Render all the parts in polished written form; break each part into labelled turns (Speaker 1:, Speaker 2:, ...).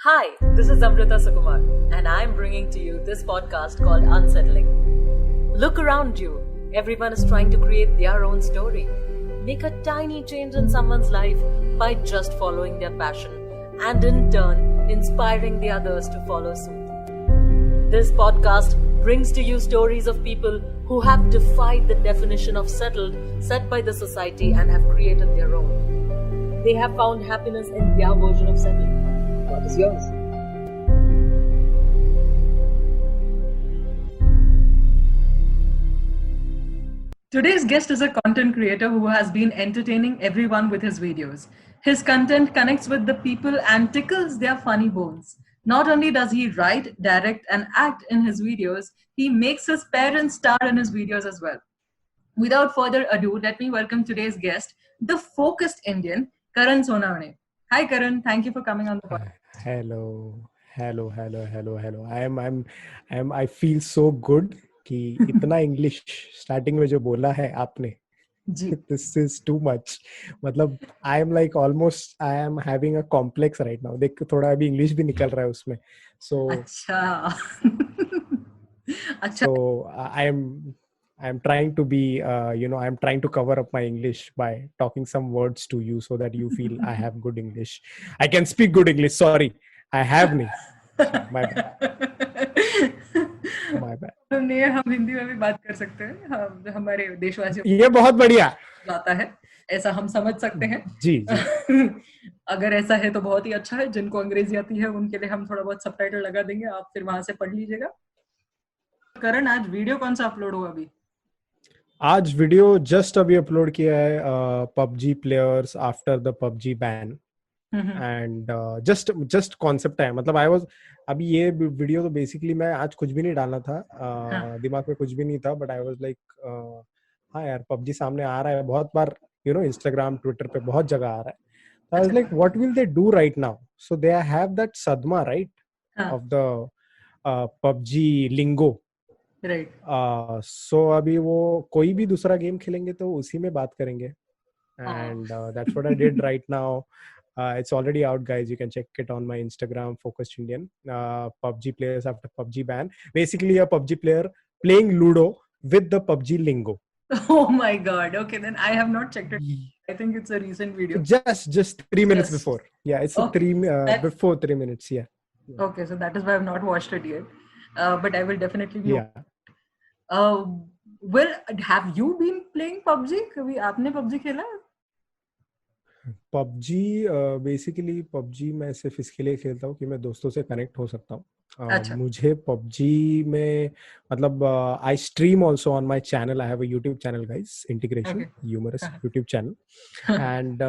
Speaker 1: Hi, this is Amrita Sukumar, and I'm bringing to you this podcast called Unsettling. Look around you. Everyone is trying to create their own story. Make a tiny change in someone's life by just following their passion and in turn inspiring the others to follow suit. This podcast brings to you stories of people who have defied the definition of settled set by the society and have created their own. They have found happiness in their version of settled. What is yours? Today's guest is a content creator who has been entertaining everyone with his videos. His content connects with the people and tickles their funny bones. Not only does he write, direct, and act in his videos, he makes his parents star in his videos as well. Without further ado, let me welcome today's guest, the focused Indian, Karan Sonawade. Hi, Karan. Thank you for coming on the podcast.
Speaker 2: Hello. I feel so good कि इतना English starting में जो बोला है आपने, this is too much. मतलब I am like almost I am having a complex right now. देख थोड़ा अभी इंग्लिश भी निकल रहा है उसमें. So So I'm trying to be I'm trying to cover up my English by talking some words to you so that you feel I have good English. I can speak good English. Sorry, I have नहीं. My bad.
Speaker 1: हम हिंदी में भी बात कर सकते हैं. हमारे देशवासियों
Speaker 2: ये बहुत बढ़िया
Speaker 1: जाता है, ऐसा हम समझ सकते हैं.
Speaker 2: जी.
Speaker 1: अगर ऐसा है तो बहुत ही अच्छा है. जिनको अंग्रेजी आती है उनके लिए हम थोड़ा बहुत सबटाइटल लगा देंगे, आप फिर वहां से पढ़ लीजिएगा. करण, आज वीडियो कौन सा अपलोड हुआ अभी?
Speaker 2: आज वीडियो जस्ट अभी अपलोड किया है, PUBG players after the PUBG ban. And just concept है. मतलब आई वाज अभी ये वीडियो तो बेसिकली मैं आज कुछ भी नहीं डालना था, दिमाग में कुछ भी नहीं था, बट आई वाज लाइक हाँ यार पबजी सामने आ रहा है बहुत बार, इंस्टाग्राम ट्विटर पे बहुत जगह आ रहा है. I was like what will they do right now. So they have that सदमा right of the PUBG lingo.
Speaker 1: Right.
Speaker 2: So अभी वो कोई भी दूसरा गेम खेलेंगे तो उसी में बात करेंगे. And that's what I did right now. It's already out, guys. You can check it on my Instagram, Focused Indian. PUBG players after PUBG ban. Basically, a PUBG player playing Ludo with the PUBG lingo.
Speaker 1: Oh my God. Okay, then I have not checked it. I think it's a recent video.
Speaker 2: Just 3 minutes before. Yeah, it's before 3 minutes. Yeah.
Speaker 1: Okay, so that is why I've not watched it yet. But I will definitely be.
Speaker 2: Yeah.
Speaker 1: Well, have you been playing PUBG? कभी आपने PUBG खेला?
Speaker 2: PUBG basically PUBG मैं सिर्फ इसके लिए खेलता हूँ कि मैं दोस्तों से कनेक्ट हो सकता हूँ.
Speaker 1: अच्छा.
Speaker 2: मुझे पबजी में मतलब I stream also on my channel. I have a YouTube channel guys, integration humorous YouTube channel. And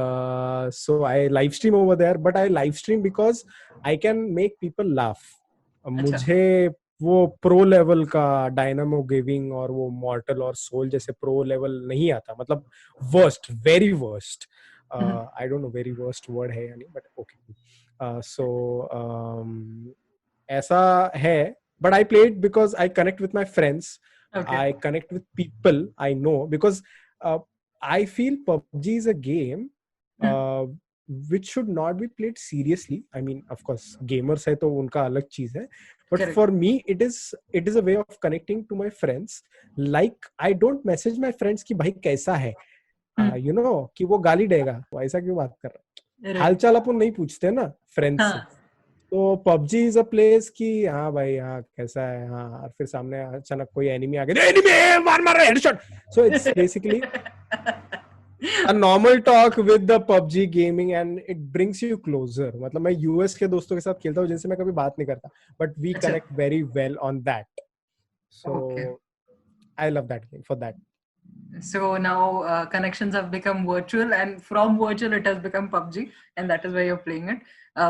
Speaker 2: so I live stream over there, but I live stream because I can make people laugh. मुझे वो pro level का dynamo giving और वो मॉर्टल और soul जैसे pro level नहीं आता. मतलब worst, very worst. I don't know very worst word है या नहीं, but okay. So ऐसा है, but I play it because I connect with my friends.
Speaker 1: Okay.
Speaker 2: I connect with people I know because I feel PUBG is a game which should not be played seriously. I mean, of course, gamers है तो उनका अलग चीज है. But
Speaker 1: Correct.
Speaker 2: For me, it is a way of connecting to my friends. Like I don't message my friends कि भाई कैसा है. कि वो गाली देगा, वो ऐसा क्यों बात कर रहा है. हालचाल अपन नहीं पूछते ना फ्रेंड्स से. तो पबजी इज अ प्लेस कि हाँ भाई हाँ कैसा है, हाँ, और फिर सामने अचानक कोई एनिमी आ गया, एनिमी मार headshot. So it's basically a normal talk with the PUBG gaming and it brings you closer. मतलब मैं यूएस के दोस्तों के साथ खेलता हूँ जिनसे मैं कभी बात नहीं करता, but we connect very well on that. So I love that game for that.
Speaker 1: So now connections have become virtual, and from virtual it has become PUBG, and that is why you're playing it. I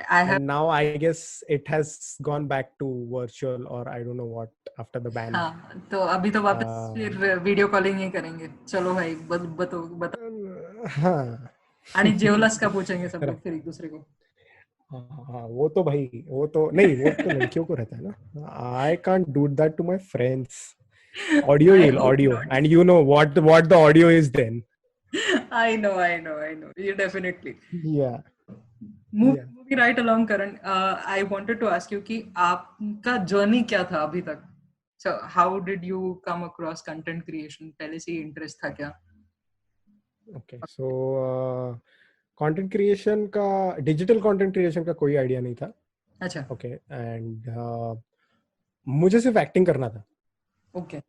Speaker 1: have.
Speaker 2: And now I guess it has gone back to virtual, or I don't know what after the ban.
Speaker 1: हाँ, तो अभी तो वापस फिर video calling ही करेंगे. चलो भाई बता.
Speaker 2: हाँ.
Speaker 1: आणि जेवलास का पूछेंगे सब लोग फिर एक दूसरे को.
Speaker 2: हाँ वो तो भाई वो तो लड़कियों को रहता है ना. I can't do that to my friends. Audio, and you know what the audio is then.
Speaker 1: I know. You definitely.
Speaker 2: Yeah.
Speaker 1: Movie
Speaker 3: right along Karan, I wanted to ask you कि आपका जर्नी क्या था अभी तक? So how did you come across content creation? पहले से ही interest था क्या?
Speaker 2: ओके, सो कंटेंट क्रिएशन का, डिजिटल कंटेंट क्रिएशन का कोई आइडिया नहीं था.
Speaker 3: अच्छा.
Speaker 2: ओके, एंड मुझे सिर्फ एक्टिंग करना था.
Speaker 3: ओके.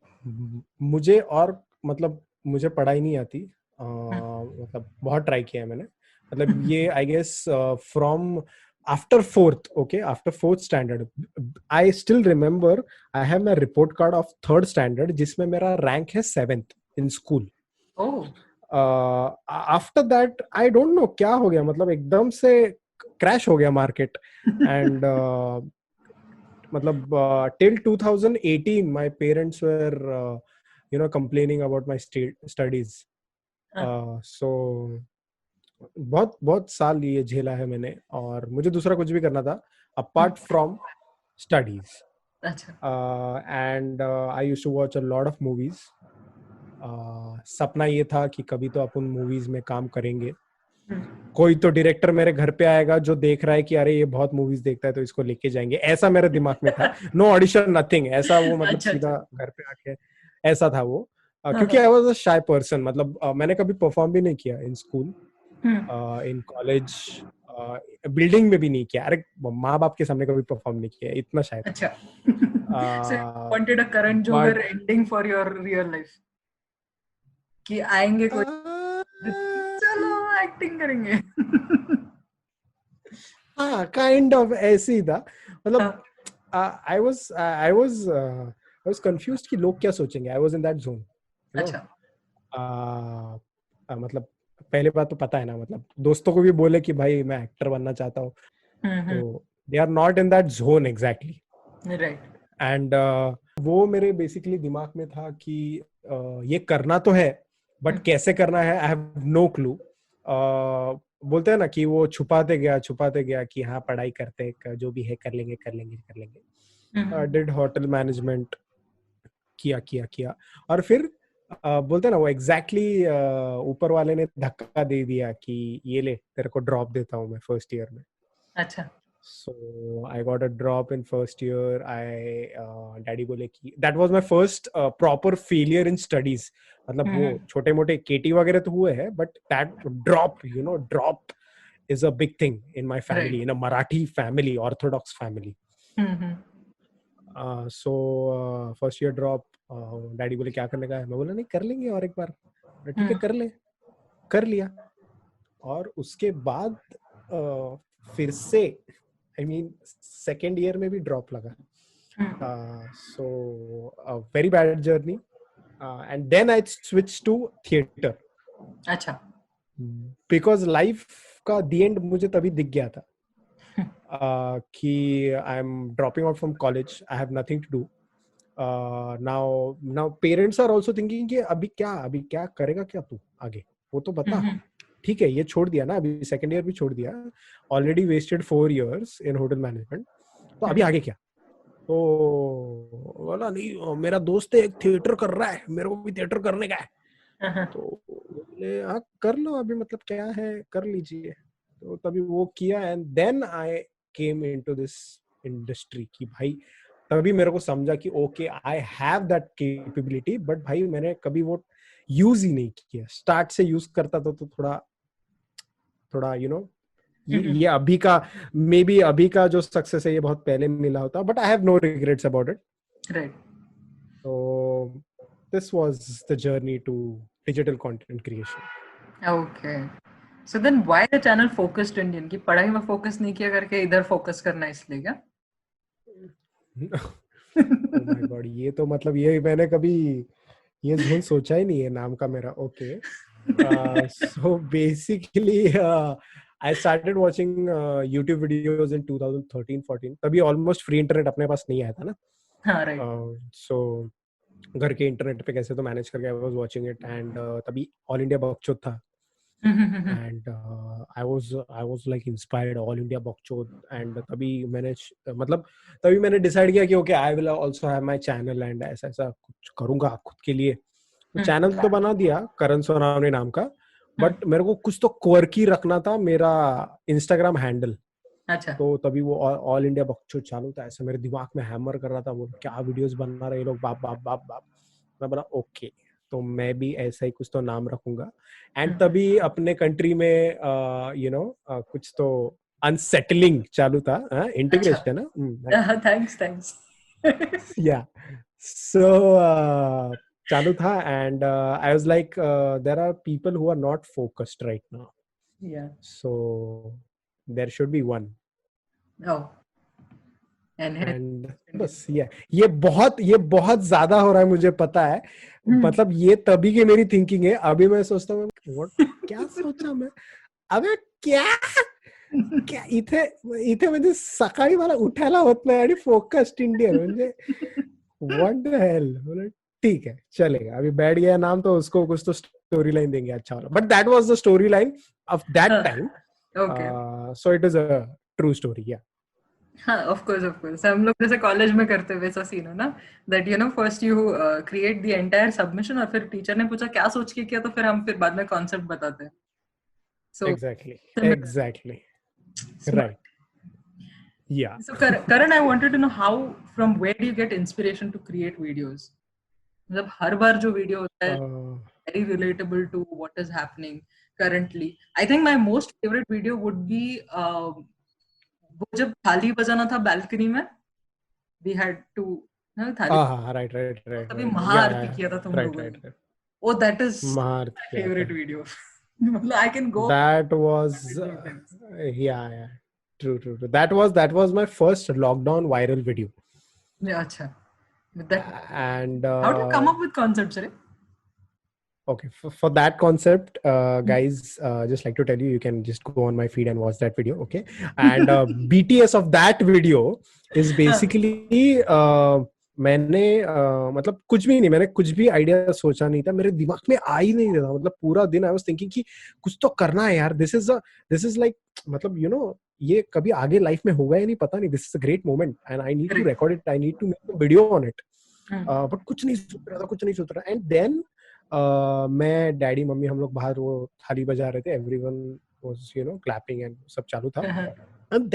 Speaker 2: मुझे और मतलब मुझे पढ़ाई नहीं आती. मतलब बहुत ट्राई किया है मैंने. मतलब ये I guess from after fourth, okay, after fourth standard I still remember I have my report card of third standard जिसमें मेरा रैंक है 7th in school.
Speaker 3: Oh.
Speaker 2: After that I don't know क्या हो गया, मतलब एकदम से क्रैश हो गया मार्केट. एंड मतलब till 2018 my parents were complaining about my studies. So बहुत साल ये झेला है मैंने, और मुझे दूसरा कुछ भी करना था apart from studies. And I used to watch a lot of movies. सपना ये था कि कभी तो अपन मूवीज में काम करेंगे. कोई तो डायरेक्टर मेरे घर पे आएगा जो देख रहा है कि अरे ये बहुत मूवीज देखता है तो इसको लेके जाएंगे, ऐसा मेरे दिमाग में था. नो ऑडिशन, नथिंग ऐसा. वो मतलब सीधा घर पे आके ऐसा था वो. क्योंकि I was a shy person. मतलब मैंने कभी परफॉर्म भी नहीं किया in school, in college, building में भी नहीं किया. अरे माँ बाप के सामने कभी परफॉर्म नहीं किया, इतना शायद.
Speaker 3: अच्छा. So you wanted a Karan Johar ending for your real life? कि आएंगे कोई चलो एक्टिंग करेंगे.
Speaker 2: हाँ, काइंड ऑफ ऐसे ही था. मतलब I was confused कि लोग क्या सोचेंगे. I was in that zone.
Speaker 3: अच्छा.
Speaker 2: मतलब पहले बात तो पता है ना, मतलब दोस्तों को भी बोले कि भाई मैं एक्टर बनना चाहता हूँ, तो they are not in that zone exactly.
Speaker 3: Right.
Speaker 2: And वो मेरे बेसिकली दिमाग में था कि ये करना तो है, बट कैसे करना है आई हैव नो क्लू. बोलते हैं ना कि वो छुपाते गया कि हाँ पढ़ाई करते, जो भी है कर लेंगे. डिड होटल मैनेजमेंट किया और फिर बोलते हैं ना वो एग्जैक्टली ऊपर वाले ने धक्का दे दिया कि ये ले तेरे को ड्रॉप देता हूँ मैं फर्स्ट ईयर में.
Speaker 3: अच्छा.
Speaker 2: So I got a drop in first year. Daddy बोले कि that was my first proper failure in studies. मतलब वो छोटे मोटे केटी वगैरह तो हुए हैं, but that drop is a big thing in my family, right. In a Marathi family, Orthodox family. So first year drop. Daddy बोले क्या करने का है? मैं बोला नहीं कर लेंगे और एक बार. ठीक है कर लिया. और उसके बाद फिर से I mean second year में भी drop लगा. So a very bad journey. And then I switched to theater.
Speaker 3: अच्छा.
Speaker 2: Because life का the end मुझे तभी दिख गया था कि I'm dropping out from college. I have nothing to do. Now parents are also thinking कि अभी क्या करेगा क्या तू आगे, वो तो बता. ठीक है ये छोड़ दिया ना, अभी सेकंड ईयर भी छोड़ दिया, ऑलरेडी वेस्टेड 4 years इन होटल मैनेजमेंट, तो अभी आगे क्या. तो बोला नहीं मेरा दोस्त एक थिएटर कर रहा है, मेरे को भी थिएटर करने का है. तो बोले हाँ कर लो अभी, मतलब क्या है कर लीजिए. तो तभी वो किया. And then I came into this industry कि भाई तभी मेरे को समझा कि okay I have that capability, but भाई मैंने कभी वो यूज ही नहीं किया. स्टार्ट से यूज करता तो थोड़ा ये अभी का मे बी अभी का जो सक्सेस है ये बहुत पहले मिला होता, but I have no regrets about it.
Speaker 3: Right.
Speaker 2: So this was the journey to digital content creation.
Speaker 3: Okay. So then why the channel Focused Indian? कि पढ़ाई में फोकस नहीं किया करके इधर फोकस करना इसलिए क्या?
Speaker 2: Oh my God, ये तो मतलब ये मैंने कभी ये झूठ सोचा ही नहीं है नाम का मेरा. Okay. So basically I started watching YouTube videos in 2013-14. तभी almost free internet अपने पास नहीं आया था ना.
Speaker 3: हाँ, right.
Speaker 2: So घर के इंटरनेट पे कैसे तो मैनेज करके I was watching it, and तभी ऑल इंडिया बकचोद था. And I was like inspired all India Bakchod. and तभी मैंने डिसाइड किया कि okay I will also have my channel and ऐसा कुछ करूंगा खुद के लिए. तो चैनल तो बना दिया करण सोनावने नाम का, बट मेरे को कुछ तो क्वर्की रखना था मेरा इंस्टाग्राम हैंडल.
Speaker 3: अच्छा
Speaker 2: तो तभी वो ऑल इंडिया बकचोद चालू था, ऐसे मेरे दिमाग में हैमर कर रहा था वो क्या वीडियोस बना रहे ये लोग, बाप बाप बाप बाप। मैं बोला ओके, तो मैं भी ऐसा ही कुछ तो नाम रखूंगा। एंड तभी अपने कंट्री में कुछ तो अनसेटलिंग चालू था, इंटीग्रेशन है ना,
Speaker 3: थैंक्स
Speaker 2: या सो चालू था। And I was like there are people who are not focused right now,
Speaker 3: yeah
Speaker 2: so there should be one.
Speaker 3: Oh
Speaker 2: and बस ये बहुत ज्यादा हो रहा है, मुझे पता है। मतलब ये तभी की मेरी थिंकिंग है। अभी मैं सोचता हूँ क्या सोचा मैं, अबे क्या क्या इथे इथे म्हणजे सकाळी मला उठायला होत नाही आणि फोकस्ड इंडियन म्हणजे व्हाट द हेल। ठीक है चलेगा, अभी बैठ गया नाम तो उसको कुछ तो स्टोरी लाइन देंगे अच्छा वाला। But that was the story line of that time, so it is a true story. या
Speaker 3: हाँ ऑफ कोर्स हम लोग जैसे कॉलेज में करते वैसा सीन है ना, that you know first you create the entire submission और फिर टीचर ने पूछा क्या सोच के किया, तो फिर हम फिर बाद में कॉन्सेप्ट बताते हैं। So
Speaker 2: exactly right. Yeah.
Speaker 3: So Karan, I wanted to know how, from where do you get inspiration to create videos? मतलब हर बार जो वीडियो होता है very relatable to what is happening currently. I think my most favorite video would be वो जब थाली बजाना था balcony में, we had to थाली
Speaker 2: right
Speaker 3: तभी महाआरती किया था तुम लोगों ने। Oh, that is my favorite video. I can go.
Speaker 2: That was yeah. True. That was my first lockdown viral video.
Speaker 3: Yeah, acha.
Speaker 2: And
Speaker 3: how do you come up with concepts, right?
Speaker 2: Okay, for that concept, guys, just like to tell you can just go on my feed and watch that video, okay? And BTS of that video is basically मैंने मतलब कुछ भी नहीं, मैंने कुछ भी idea सोचा नहीं था, मेरे दिमाग में आ ही नहीं रहा। मतलब पूरा दिन आई वाज थिंकिंग कि कुछ तो करना है यार, दिस इज लाइक मतलब ये कभी आगे लाइफ में होगा या नहीं पता नहीं, this is a great moment and I need to record it, I need to make a video on it. But कुछ नहीं सोच रहा। एंड देन मैं डैडी मम्मी हम लोग बाहर वो थाली बजा रहे थे, एवरीवन वाज क्लैपिंग एंड सब चालू था। एंड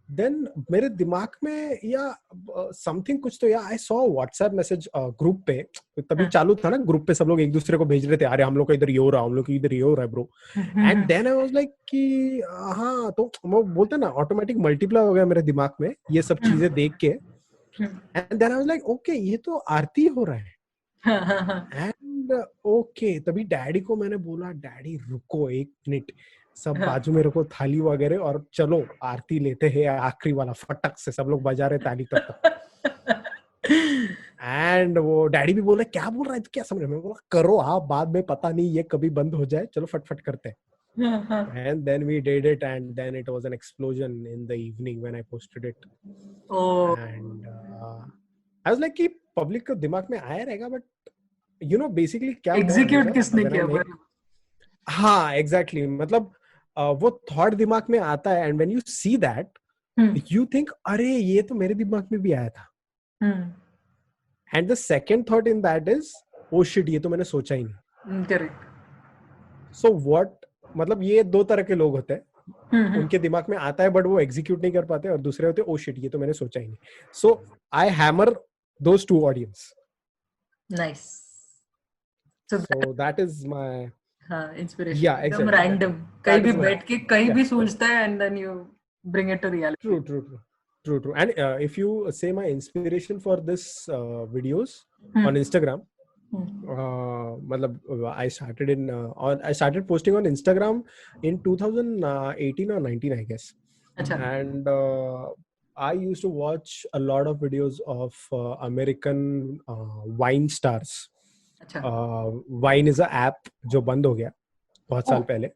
Speaker 2: देन मेरे दिमाग में या समथिंग कुछ तो, या I saw WhatsApp message group पे, तभी चालू था ना ग्रुप पे, सब लोग एक दूसरे को भेज रहे थे, अरे हम लोग का इधर ये हो रहा है, हम लोग की इधर ये हो रहा है bro. And then I was like कि हाँ, तो वो बोलते ना ऑटोमेटिक मल्टीप्लाई हो गया मेरे दिमाग में ये सब चीजें देख के। And then I was like okay, ये तो आरती हो रहा है। एंड ओके, तभी डैडी को मैंने बोला, डैडी रुको एक मिनट, सब बाजू में रखो थाली वगैरह और चलो आरती लेते हैं आखिरी वाला, फटक से सब लोग बजा रहे ताली तब तक। एंड वो डैडी भी बोले क्या बोल रहा है, क्या समझ रहे? मैं बोला करो आप, बाद में पता नहीं ये कभी बंद हो जाए, चलो फटफट करते हैं। And then we did it and then it was an explosion in the evening when I posted it. And I was like कि पब्लिक को दिमाग में आया रहेगा, बट बेसिकली क्या
Speaker 3: एग्जीक्यूट किसने किया?
Speaker 2: हाँ एग्जैक्टली, मतलब वो थॉट दिमाग में आता है and when you see that you think अरे ये तो मेरे दिमाग में भी आया था। And the second thought in that is oh shit, ये तो मैंने सोचा ही नहीं।
Speaker 3: करेक्ट।
Speaker 2: सो व्हाट, मतलब ये दो तरह के लोग होते हैं, उनके दिमाग में आता है बट वो एग्जीक्यूट नहीं कर पाते, और दूसरे होते ओ शिट, ये तो मैंने सोचा ही नहीं। So I hammer those to audience.
Speaker 3: Nice.
Speaker 2: So that is my
Speaker 3: inspiration.
Speaker 2: Yeah, exactly.
Speaker 3: Random. कहीं भी बैठ के कहीं भी सोचता है and then you bring it to reality.
Speaker 2: True. And if you say my inspiration for this videos on Instagram, मतलब I started posting on Instagram in 2018 or 19 I guess.
Speaker 3: अच्छा.
Speaker 2: And I used to watch a lot of videos of American wine stars. Wine is a app जो बंद हो गया बहुत साल पहले,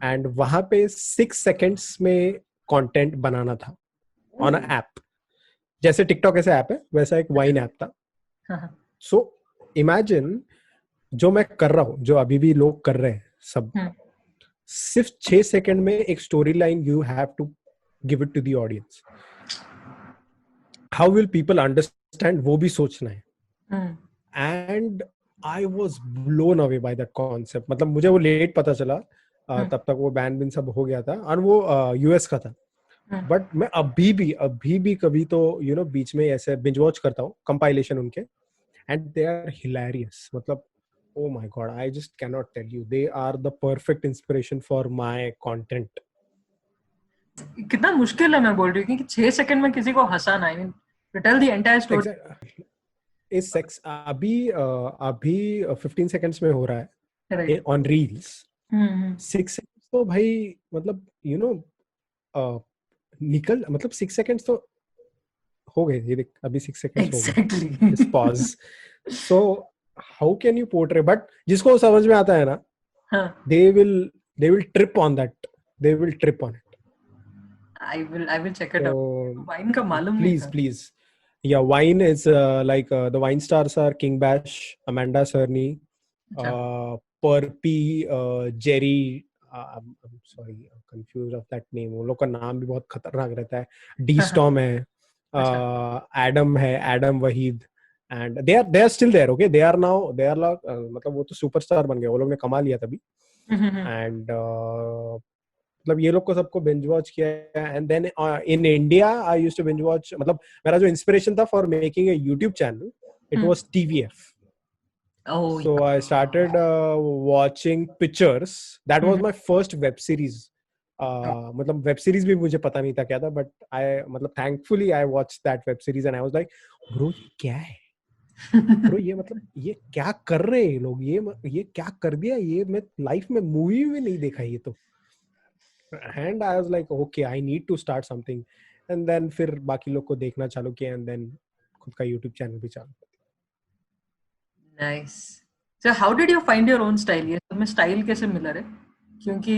Speaker 2: and वहां पे 6 सेकंड्स में कंटेंट बनाना था ऑन अ ऐप। जैसे टिकटॉक ऐसे ऐप है, वैसा एक वाइन ऐप था। सो इमेजिन जो मैं कर रहा हूँ, जो अभी भी लोग कर रहे हैं सब, सिर्फ 6 सेकंड में एक story line you have to give it to the audience. How will people understand, वो भी सोचना है। And I was blown away by that concept. मतलब मुझे वो लेट पता चला, तब तक वो बैन बिन सब हो गया था और वो यूएस का था. बट मैं अभी भी कभी तो बीच में ऐसे बिंज वॉच करता हूँ कंपाइलेशन उनके, एंड दे आर हिलेरियस. मतलब oh my god, I just cannot tell you, they are the perfect inspiration for my content.
Speaker 3: कितना मुश्किल है, मैं बोल रही हूँ, क्योंकि 6 सेकंड में किसी को हंसाना, I mean to tell the entire story.
Speaker 2: इस सेक्स अभी 15 सेकंड्स में हो रहा है
Speaker 3: राइट.
Speaker 2: On reels. 6 सेकंड्स तो भाई मतलब निकल, मतलब 6 सेकंड्स तो हो गए. ये देख अभी 6 सेकंड्स हो गए.
Speaker 3: एग्जैक्टली.
Speaker 2: इस pause. So how can you portray? But जिसको समझ में आता है ना, they will trip on that. They will trip on it.
Speaker 3: I will check it out. Wine का मालूम नहीं था.
Speaker 2: Please. Yeah, Wine is like the Wine stars are King Bash, Amanda Cerny, Perpy, Jerry. I'm sorry, I'm confused of that name. वो लोग का नाम भी बहुत खतरनाक रहता है. D Storm है, Adam है, Adam Wahid, and they are still there. Okay, they are like मतलब वो तो सुपरस्टार बन गए. वो लोग ने कमा लिया तभी. And मतलब ये लोग को सबको बिंज वॉच किया. And then in India I used to binge watch. मतलब मेरा जो इंस्पिरेशन था for making a YouTube channel, it was TVF. So I started watching Pictures. That was my first web series. मतलब web series भी मुझे पता नहीं था क्या था, बट मतलब thankfully I watched that web series and I was like bro ये क्या है ब्रो, ये मतलब ये क्या कर रहे हैं लोग, ये क्या कर दिया, ये मैं लाइफ में मूवी में नहीं देखा ये तो. And I was like, okay, I need to start something. And then फिर बाकी लोग को देखना चालू किया, and then खुद का YouTube चैनल भी चालू.
Speaker 3: Nice. So how did you find your own style? ये सब में स्टाइल कैसे मिला रे? क्योंकि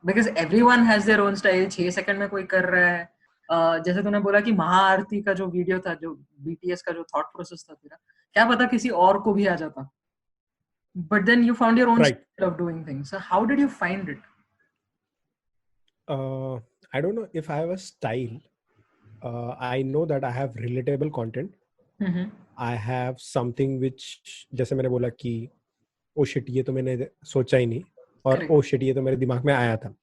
Speaker 3: because everyone has their own style. 6 second में कोई कर रहा है. जैसे तूने बोला कि महाआरती का जो वीडियो था, जो BTS का जो थॉट प्रोसेस था तेरा, क्या पता किसी और को भी आ जाता. But then you found your own style of doing things. So how did you find it?
Speaker 2: I don't know if I have a style. I know that I have relatable content. I have something which, जैसे मैंने बोला कि oh shit ये तो मैंने सोचा ही नहीं, और oh shit ये तो मेरे दिमाग में आया था.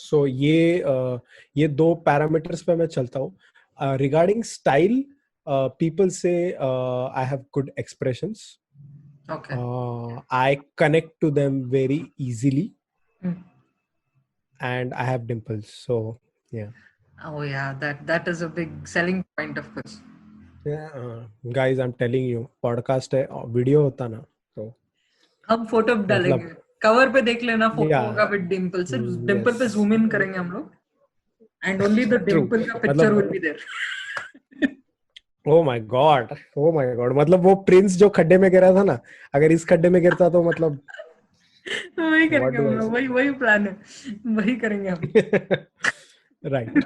Speaker 2: So ये दो पैरामीटर्स पे मैं चलता हूँ. Regarding style, people say I have good expressions.
Speaker 3: Okay.
Speaker 2: I connect to them very easily. And I have dimples, so yeah.
Speaker 3: Oh yeah, that is a big selling point, of course.
Speaker 2: Yeah, guys, I'm telling you, podcast है, video होता ना तो
Speaker 3: हम photo डालेंगे, cover पे देख लेना photo होगा विद डिंपल. से डिंपल पे जूम इन करेंगे हम लोग, एंड ओनली द डिंपल का picture will be there.
Speaker 2: Oh my god, मतलब वो प्रिंस जो खड्डे में गिरा था ना, अगर इस खड्डे में गिरता तो मतलब
Speaker 3: वही करेंगे हम लोग. वही प्लान है, वही करेंगे हम.
Speaker 2: Right.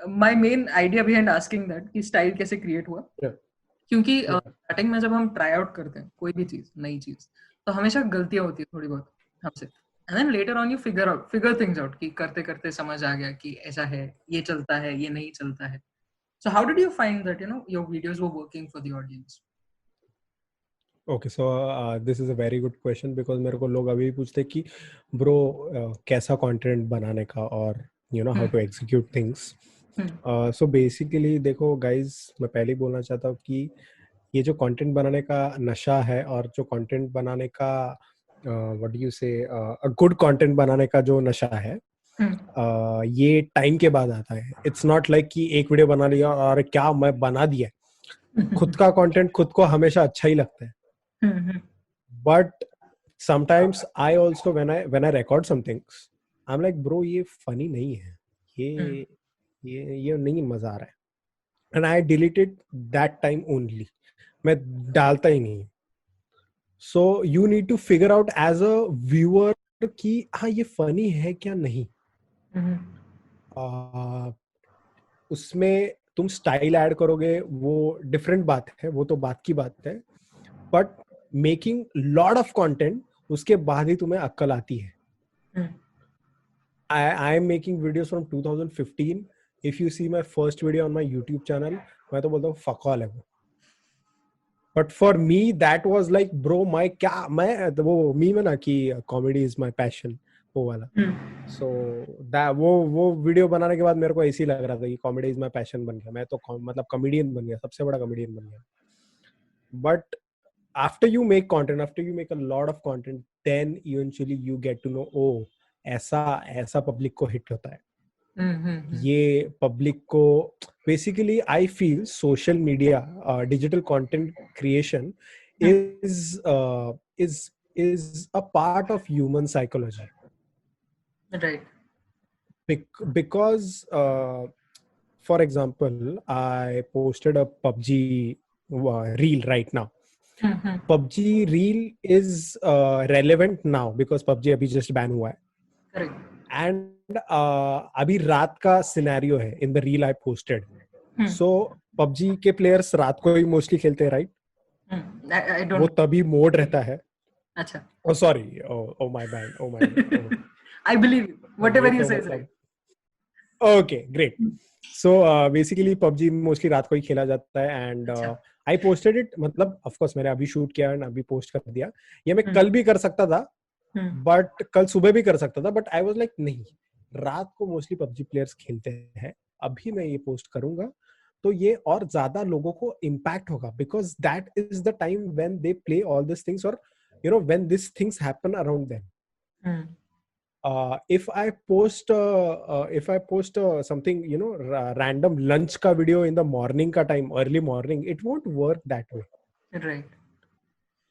Speaker 3: My main idea behind asking that कि स्टाइल कैसे क्रिएट हुआ, क्योंकि स्टार्टिंग में जब हम ट्राई आउट करते हैं कोई भी चीज, नई चीज, तो हमेशा गलतियां होती है थोड़ी बहुत हमसे. And then later on you figure things out कि करते करते समझ आ गया कि ऐसा है, ये चलता है, ये नहीं चलता है. सो how did you find that your videos were working for the audience?
Speaker 2: Okay, so this is a very good question, because मेरे को लोग अभी भी पूछते हैं कि ब्रो कैसा कंटेंट बनाने का, और how to execute things. So basically देखो guys, मैं पहले ही बोलना चाहता हूँ कि ये जो कंटेंट बनाने का नशा है, और जो कंटेंट बनाने का what do you say, good content बनाने का जो नशा है, ये टाइम के बाद आता है. इट्स नॉट लाइक कि एक वीडियो बना लिया और क्या मैं बना दिया. खुद का कंटेंट खुद को हमेशा अच्छा ही लगता है. But sometimes I also when I record some things, I'm like bro ये funny नहीं है, ये नहीं मजा आ रहा है, and I deleted that time only. मैं डालता ही नहीं. So you need to figure out as a viewer कि हाँ ये funny है क्या नहीं. उसमें तुम स्टाइल ऐड करोगे वो डिफरेंट बात है, वो तो बात की बात है. But making lot of content, उसके बाद ही तुम्हें अक्ल आती है. I am making videos from 2015. If you see my first video on my YouTube channel, मैं तो बोलता हूँ फक ऑल है वो. But for me, that was like, bro, मैं वो मीम है ना कि comedy is my passion, वो वाला. So that वो वीडियो बनाने के बाद मेरे को ऐसे ही लग रहा था कि comedy is my passion बन गया. मैं तो मतलब comedian बन गया, सबसे बड़ा comedian बन गया. But after you make content, after you make a lot of content, then eventually you get to know, oh, ऐसा public को hit होता है. ये public को basically I feel social media, digital content creation is a part of human psychology.
Speaker 3: Right.
Speaker 2: Because for example, I posted a PUBG reel right now. PUBG reel is relevant now because PUBG अभी just ban हुआ है.
Speaker 3: Correct.
Speaker 2: And अभी रात का scenario है in the reel I posted. So PUBG के players रात को ही mostly खेलते हैं, right?
Speaker 3: I don't.
Speaker 2: वो तभी मोड रहता है.
Speaker 3: अच्छा.
Speaker 2: Oh sorry. Oh my bad. Oh my bad. Oh.
Speaker 3: I believe you. Whatever you say is right.
Speaker 2: Okay, great. So basically PUBG mostly रात को ही खेला जाता है and I posted it. मतलब of course मैंने अभी shoot किया and अभी post कर दिया. ये मैं कल भी कर सकता था, but कल सुबह भी कर सकता था. But I was like नहीं, रात को mostly PUBG players खेलते हैं. अभी मैं ये post करूँगा तो ये और ज़्यादा लोगों को impact होगा because that is the time when they play all these things or you know when these things happen around them. If I post something, you know, random lunch ka video in the morning ka time, early morning, it won't work that way.
Speaker 3: Right.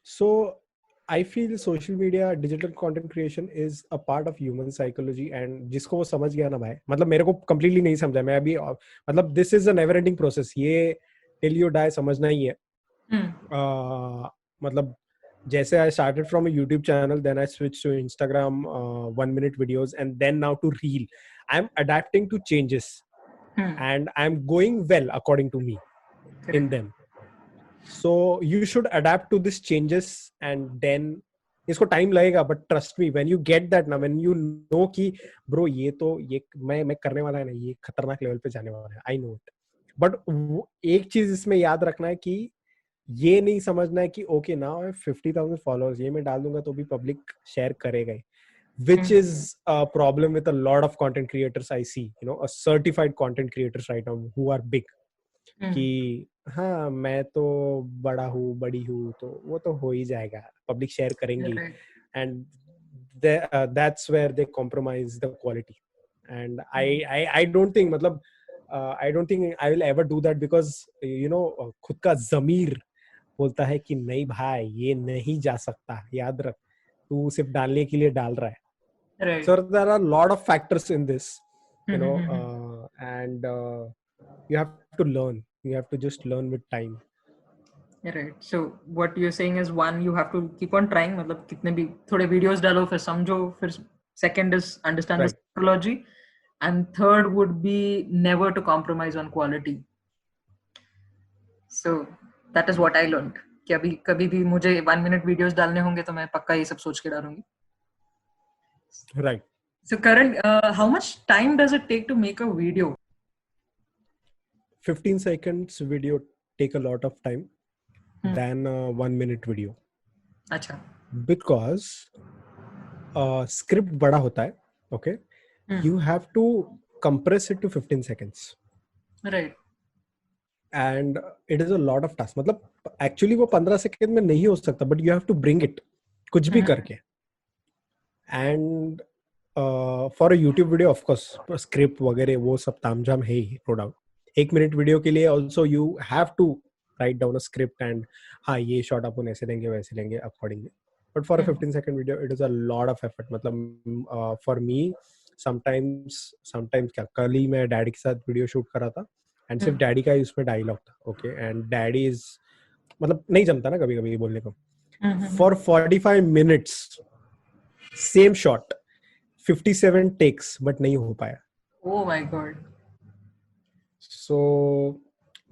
Speaker 2: So I feel social media, digital content creation is a part of human psychology and जिसको वो समझ गया ना भाई, मतलब मेरे को completely नहीं समझा, मैं अभी मतलब this is a never ending process, ये till you die समझना ही है. मतलब जैसे I started from a YouTube channel, then I switched to Instagram 1-minute videos and then now to Reel. I'm adapting to changes and I'm going well according to me in them. So you should adapt to these changes and then इसको time लगेगा, but trust me, when you get that ना, when you know कि bro ये मैं करने वाला है ना, ये खतरनाक level पे जाने वाला है, I know it. But एक चीज इसमें याद रखना है कि ये नहीं समझना है कि okay now I have 50,000 followers, ये मैं डाल दूंगा तो भी पब्लिक शेयर करेगा, which is a problem with a lot of content creators I see, you know, a certified content creators right now who are big, कि हाँ मैं तो बड़ा हूँ, बड़ी हूँ, तो वो तो हो ही जाएगा, पब्लिक शेयर करेंगी, and that's where they compromise the quality. And I don't think मतलब I don't think I will ever do that because you know खुद का ज़मीर बोलता है कि नहीं भाई ये नहीं जा सकता, याद रख तू सिर्फ डालने के लिए डाल रहा है. Right. So there are a lot of factors in this, you know, and you have to learn. You have to just learn with time.
Speaker 3: Right. So what you're saying is, one, you have to keep on trying. मतलब कितने भी थोड़े videos डालो, फिर समझो, फिर second is understand the psychology, and third would be never to compromise on quality. So that is what I learned. कि अभी कभी भी मुझे 1-minute videos डालने होंगे तो मैं पक्का ये सब सोच के डालूंगी.
Speaker 2: Right.
Speaker 3: So Karan, how much time does it take to make a video?
Speaker 2: 15 seconds video take a lot of time than a 1-minute video.
Speaker 3: अच्छा.
Speaker 2: Because script बड़ा होता है, okay? You have to compress it to 15 seconds.
Speaker 3: Right.
Speaker 2: And it is a lot of task. मतलब actually वो 15 second में नहीं हो सकता, but you have to bring it कुछ भी करके. And for a YouTube video, of course, script वगैरह वो सब तामझाम है ही, no doubt. 1 minute video के लिए also you have to write down a script and हाँ ये shot अपन ऐसे लेंगे वैसे लेंगे accordingly. But for a 15-second video, it is a lot of effort. मतलब for me sometimes क्या, कल ही मैं डैडी के साथ वीडियो शूट करा था and सिर्फ डैडी का ही उसमें डायलॉग था, okay? And डैडी is मतलब नहीं जमता ना कभी कभी बोलने को. For 45 minutes same shot, 57 takes, but नहीं हो पाया.
Speaker 3: Oh my God.
Speaker 2: So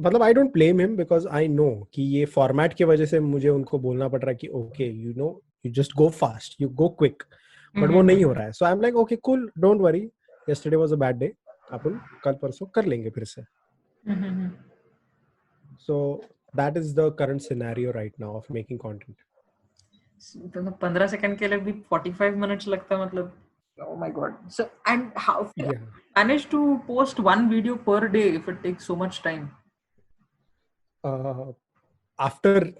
Speaker 2: मतलब I don't blame him because I know कि ये format की वजह से मुझे उनको बोलना पड़ रहा है कि okay, you know, you just go fast, you go quick, but वो नहीं हो रहा है. So I'm like okay, cool, don't worry, yesterday was a bad day, अपन कल परसों कर लेंगे फिर से. So that is the current scenario right now of making content.
Speaker 3: 15 second के लिए भी 45 मिनट्स लगता है मतलब. Oh my god. So, and how
Speaker 2: Yeah.
Speaker 3: manage to post one video per day if it takes so much time?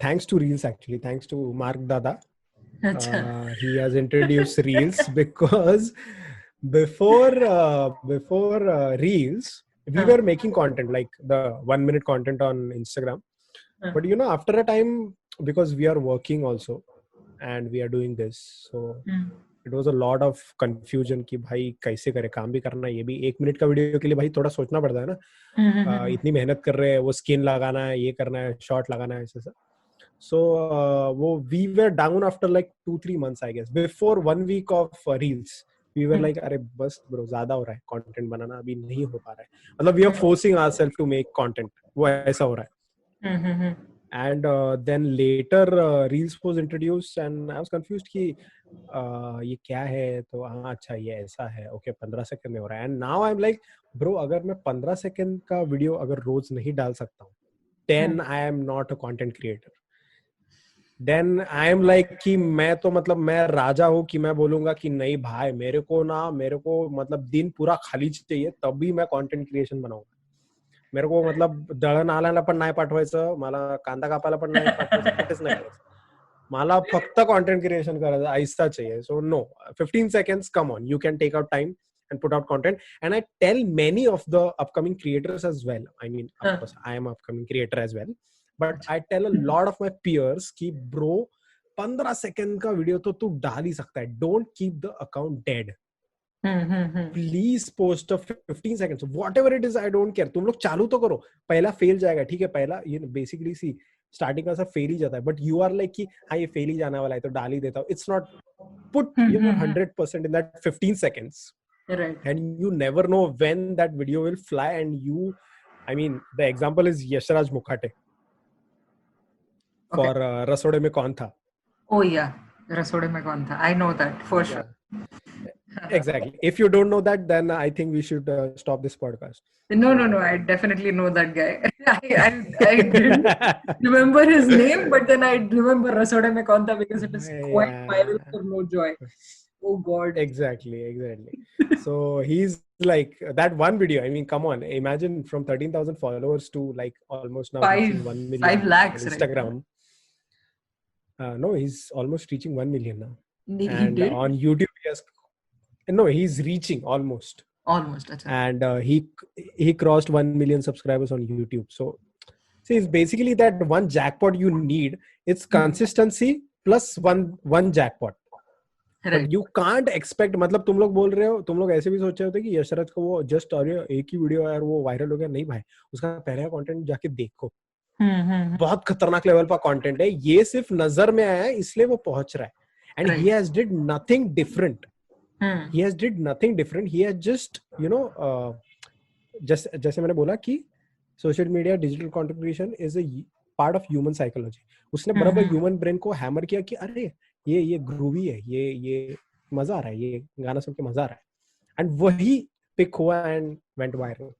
Speaker 2: Thanks to Reels, actually, thanks to Mark Dada.
Speaker 3: Acha.
Speaker 2: He has introduced Reels because before Reels, we were making content like the 1 minute content on Instagram. But you know, after a time, because we are working also and we are doing this, so it was a lot of confusion कि भाई कैसे करे, काम भी करना है, ये भी 1 मिनट का वीडियो के लिए भाई थोड़ा सोचना पड़ता है ना. इतनी मेहनत कर रहे हैं, वो स्किन लगाना है, ये करना है, शॉर्ट लगाना है, ऐसा. So वो we were down after like 2-3 months I guess. Before 1 week of Reels, we were like अरे बस bro ज़्यादा हो रहा है, content बनाना अभी नहीं हो पा रहा है. मतलब we are forcing ourselves to make content. वो ऐसा हो रहा है. And then later Reels was introduced and I was confused कि ये क्या है, तो हाँ अच्छा ये ऐसा है, okay 15 सेकंड में हो रहा है. And now I'm like bro अगर मैं 15 सेकंड का वीडियो अगर रोज नहीं डाल सकता हूँ, then I am not a content creator. Then I am like कि मैं तो मतलब मैं राजा हूँ कि मैं बोलूंगा कि नहीं भाई मेरे को मतलब दिन पूरा खाली चाहिए तभी मैं content creation बनाऊंगा. मेरे को मतलब दळण आणायला पण नाही पाठवायचं, मला कांदा कापायला पण नाही पाठवायचं, कुठेच नाही करायचं. मला फक्त content creation करायचं, ऐसा चाहिए. So no, 15 seconds, come on, you can take out time and put out content. And I tell many of the upcoming creators as well. I mean, of course, I am an upcoming creator as well. But I tell a lot of my peers कि bro 15 second का video तो तू डाल ही सकता है. Don't keep the account dead. Please post a 15 seconds. Whatever it is, I don't care. तुम लोग चालू तो करो. पहला फेल जाएगा, ठीक है. पहला ये बेसिकली सी स्टार्टिंग का सब फेल ही जाता है. बट यू आर लाइक कि हाँ ये फेल ही जाने वाला है तो डाल ही देता हूँ. It's not put 100% in that 15 seconds.
Speaker 3: Right.
Speaker 2: And you never know when that video will fly. And you, I mean, the example is Yashraj Mukhate.
Speaker 3: Okay.
Speaker 2: For रसोड़े में कौन था?
Speaker 3: Oh yeah, रसोड़े में कौन था? I know that for sure.
Speaker 2: Exactly. If you don't know that, then I think we should stop this podcast.
Speaker 3: No. I definitely know that guy. I didn't remember his name, but then I remember रसोड़े में कौन था because it is quite viral for no joy. Oh God.
Speaker 2: Exactly. So he's like that one video. I mean, come on. Imagine from 13,000 followers to like almost now 1 million.
Speaker 3: 5 lakhs.
Speaker 2: On Instagram. Right? No, he's almost reaching 1 million now.
Speaker 3: He
Speaker 2: and
Speaker 3: did?
Speaker 2: On YouTube, he's reaching almost.
Speaker 3: Achha.
Speaker 2: And he crossed 1 million subscribers on YouTube. So, see, it's basically that one jackpot you need. It's consistency plus one jackpot.
Speaker 3: Right.
Speaker 2: But you can't expect. मतलब तुम लोग बोल रहे हो, तुम लोग ऐसे भी सोच रहे होते कि यशराज को वो जस्ट एक ही वीडियो है और वो वायरल हो गया. नहीं भाई, उसका पहले का कंटेंट जाके देखो. बहुत खतरनाक लेवल पर कंटेंट है. ये सिर्फ नजर में आया है इसलिए वो पहुंच रहा है. And he has did nothing different. He has did nothing different. He has just, just जैसे मैंने बोला कि social media digital content creation is a part of human psychology. उसने बराबर human brain को hammer किया कि अरे ये groovy है, ये मजा आ रहा है, ये गाना सुन के मजा आ रहा है. And वही pick हुआ and went viral.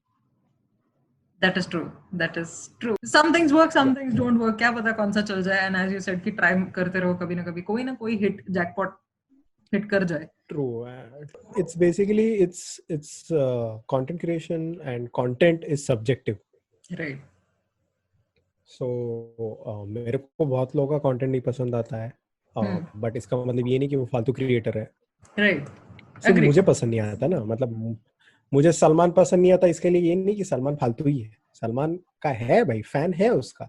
Speaker 3: That is true. Some things work, some things don't work. क्या पता कौन सा चल जाए. And as you said कि try करते रहो, कभी ना कभी कोई ना कोई jackpot hit कर जाए.
Speaker 2: True. It's basically it's content creation and content is subjective.
Speaker 3: Right.
Speaker 2: So मेरे को बहुत लोगों का content नहीं पसंद आता है. But इसका मतलब ये नहीं कि वो फालतू क्रिएटर है.
Speaker 3: Right.
Speaker 2: So मुझे पसंद नहीं आता ना. मतलब मुझे सलमान पसंद नहीं आता इसके लिए ये नहीं कि सलमान फालतू ही है. सलमान का है भाई, फैन है उसका.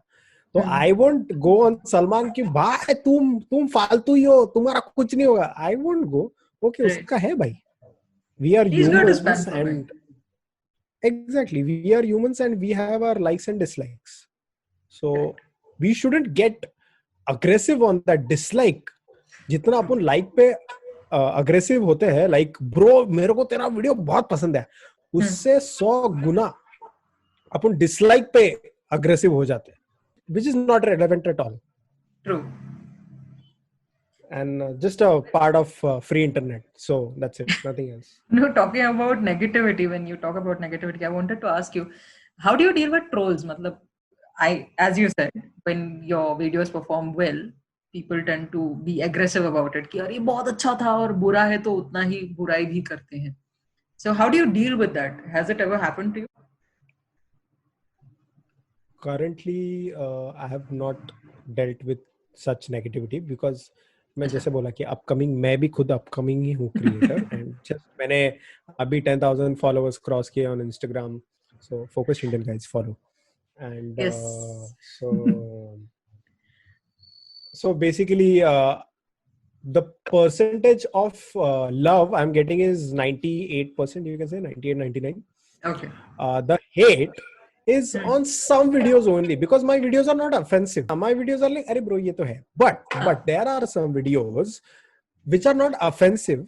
Speaker 2: तो I won't go on Salman की भाई तुम फालतू ही हो, तुम्हारा कुछ नहीं होगा. I won't go. ओके, उसका है भाई. We are humans and exactly we are humans and we have our likes and dislikes. So we shouldn't get aggressive on that dislike. जितना अपन लाइक पे अग्रेसिव होते हैं, लाइक ब्रो मेरे को तेरा वीडियो बहुत पसंद है, उससे 100 गुना अपन डिसलाइक पे अग्रेसिव हो जाते हैं, which is not relevant at all.
Speaker 3: True.
Speaker 2: And just a part of free internet. So that's it, nothing else.
Speaker 3: No, talking about negativity, when you talk about negativity, I wanted to ask you, how do you deal with trolls? मतलब as you said, when your videos perform well, people tend to be aggressive about it कि अरे बहुत अच्छा था और बुरा है तो उतना ही बुराई भी करते हैं. So how do you deal with that? Has it ever happened to you?
Speaker 2: Currently, I have not dealt with such negativity because मैं जैसे बोला कि अपकमिंग, मैं भी खुद अपकमिंग ही हूँ क्रिएटर एंड जस्ट मैंने अभी 10,000 फॉलोअर्स क्रॉस किए on Instagram, so focus Indian guys follow and
Speaker 3: Yes.
Speaker 2: so basically the percentage of love I'm getting is 98%, you can say 98 99.
Speaker 3: Okay.
Speaker 2: The hate is on some videos only because my videos are not offensive. My videos are like अरे bro ये तो है, but there are some videos which are not offensive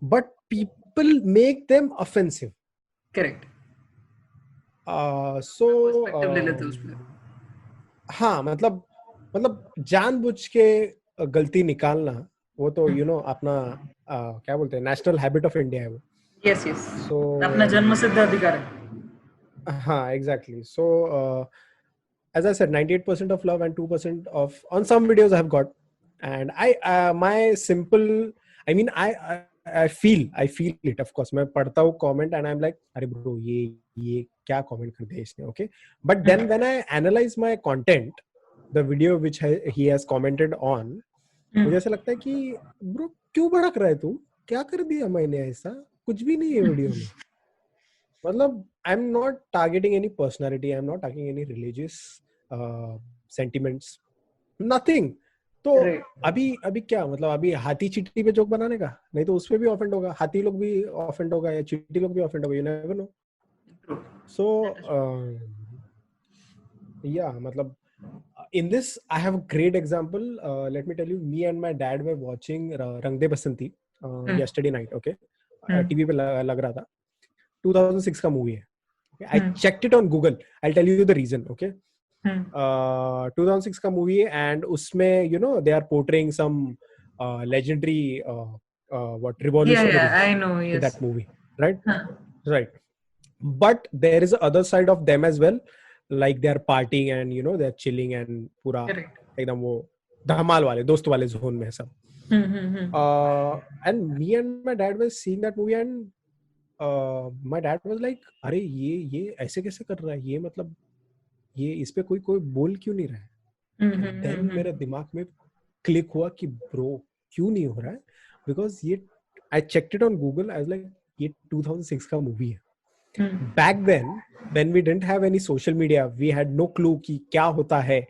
Speaker 2: but people make them offensive.
Speaker 3: Correct.
Speaker 2: So
Speaker 3: Perspective ले लेते हैं उस पे.
Speaker 2: हाँ मतलब जानबूझ के गलती निकालना वो तो यू नो अपना क्या बोलते हैं नेशनल हैबिट ऑफ इंडिया है वो.
Speaker 3: Yes, yes.
Speaker 2: So
Speaker 3: अपना जन्मसिद्ध अधिकार है.
Speaker 2: हाँ, exactly. So as I said, 98% of love and 2% of on some videos I have got, and my simple, I mean I feel it, of course. मैं पढ़ता हूँ comment and I'm like अरे bro ये क्या comment कर दिया इसने, okay? But then when I analyze my content, the video which he has commented on, मुझे ऐसा लगता है कि bro क्यों भड़क रहा है तू, क्या कर दिया मैंने ऐसा, कुछ भी नहीं है वीडियो में. मतलब I'm not targeting any personality, I'm not targeting any religious sentiments, nothing. तो अभी क्या मतलब अभी हाथी चींटी पे जोक बनाने का, नहीं तो उसपे भी ऑफेंड होगा, हाथी लोग भी ऑफेंड होगा या चींटी लोग भी ऑफेंड होगा, you never know. So yeah, मतलब in this I have a great example. Let me tell you, me and my dad were watching Rang De Basanti yesterday night, okay? TV पे लग रहा था. 2006 का मूवी है. I checked it on Google. I'll tell you the reason, okay? 2006 का movie है and उसमें you know they are portraying some legendary what revolutionary.
Speaker 3: Yeah, I know. Yes.
Speaker 2: In that movie, right? Right. But there is a other side of them as well, like they are partying and you know they are chilling and पूरा एकदम वो धमाल वाले दोस्त वाले zone में सब. And me and my dad were seeing that movie and my dad was like अरे ये ऐसे कैसे कर रहा है, ये मतलब ये इस पे कोई बोल क्यों नहीं रहा है. Then मेरे दिमाग में क्लिक हुआ कि ब्रो क्यों नहीं हो रहा है, because ये I checked it on Google, I was like ये 2006 का मूवी है. Back then when we didn't have any social media, we had no clue कि क्या होता है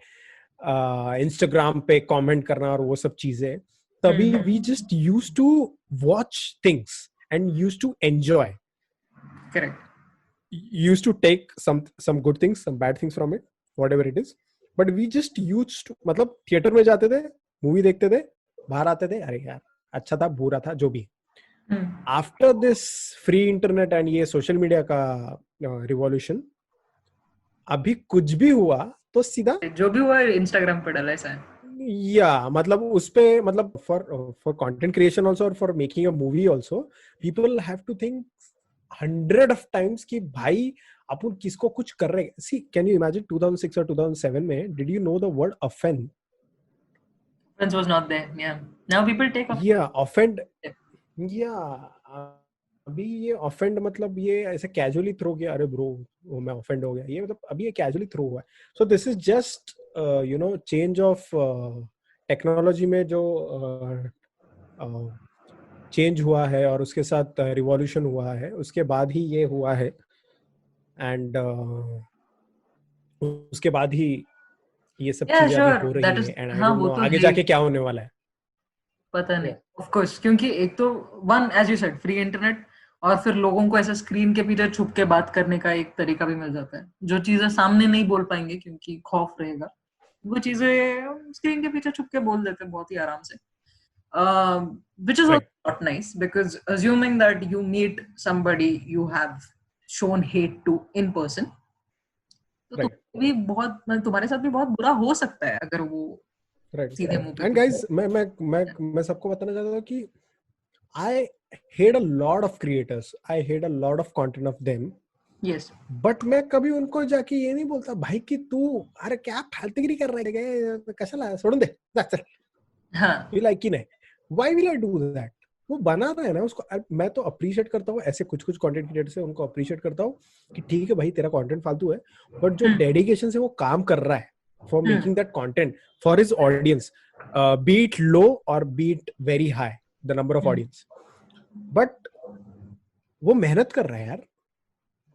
Speaker 2: Instagram पे comment करना और वो सब चीजें. तभी we just used to watch things and used to enjoy.
Speaker 3: Correct.
Speaker 2: Used to take some good things, some bad things from it, whatever it is. But we just used to, मतलब theatre में जाते थे, movie देखते थे, बाहर आते थे, अरे यार अच्छा था, बुरा था, जो भी. After this free internet and ये social media का revolution, अभी कुछ भी हुआ तो सीधा
Speaker 3: जो भी हुआ Instagram पे डाला है.
Speaker 2: Yeah, मतलब उसपे मतलब for content creation also or for making a movie also, people have to think 100 of times कि भाई अपन किसको कुछ कर रहे हैं. See, can you imagine 2006 or 2007 में, did you know the word offend?
Speaker 3: Offense was not there. Yeah. Now people take offense.
Speaker 2: Yeah, offend. Yeah. अभी ये offend मतलब ये ऐसे casually throw किया, अरे bro वो मैं offend हो गया, ये मतलब अभी ये casually throw हुआ है. So this is just you know change of technology में जो चेंज हुआ है और उसके साथ रिवॉल्यूशन हुआ है, उसके बाद ही ये हुआ है. एंड उसके बाद ही ये सब चीजें अभी हो रही है. एंड आई डोंट नो आगे जाके क्या होने वाला है,
Speaker 3: पता नहीं. ऑफ कोर्स, क्योंकि एक तो one as you said free internet, और फिर लोगों को ऐसे स्क्रीन के पीछे छुप के बात करने का एक तरीका भी मिल जाता है. जो चीजें सामने नहीं बोल पाएंगे क्योंकि खौफ रहेगा, वो चीजें स्क्रीन के पीछे छुप के बोल देते हैं बहुत ही आराम से. Which is not nice, because assuming that you meet somebody you have shown hate to in person, तो भी बहुत तुम्हारे साथ भी बहुत बुरा हो सकता है अगर वो सीधे मुंह पे.
Speaker 2: And guys, मैं सबको बताना चाहता हूँ कि I hate a lot of creators, I hate a lot of content of them
Speaker 3: Yes.
Speaker 2: But मैं कभी उनको जाके ये नहीं बोलता भाई कि तू अरे क्या फालतूगिरी कर रहे थे, कशाला सोडून दे, जा चल,
Speaker 3: हाँ.
Speaker 2: you like कि नहीं. Why will I do that? वो बना रहा है ना उसको. मैं तो अप्रिशिएट करता हूँ ऐसे कुछ कंटेंट क्रिएटर से, उनको अप्रिशिएट करता हूँ कि ठीक है भाई तेरा कंटेंट फालतू है, बट जो डेडिकेशन से वो काम कर रहा है for making that content for his audience, be it low or be it very high the number of audience, but वो मेहनत कर रहा है यार,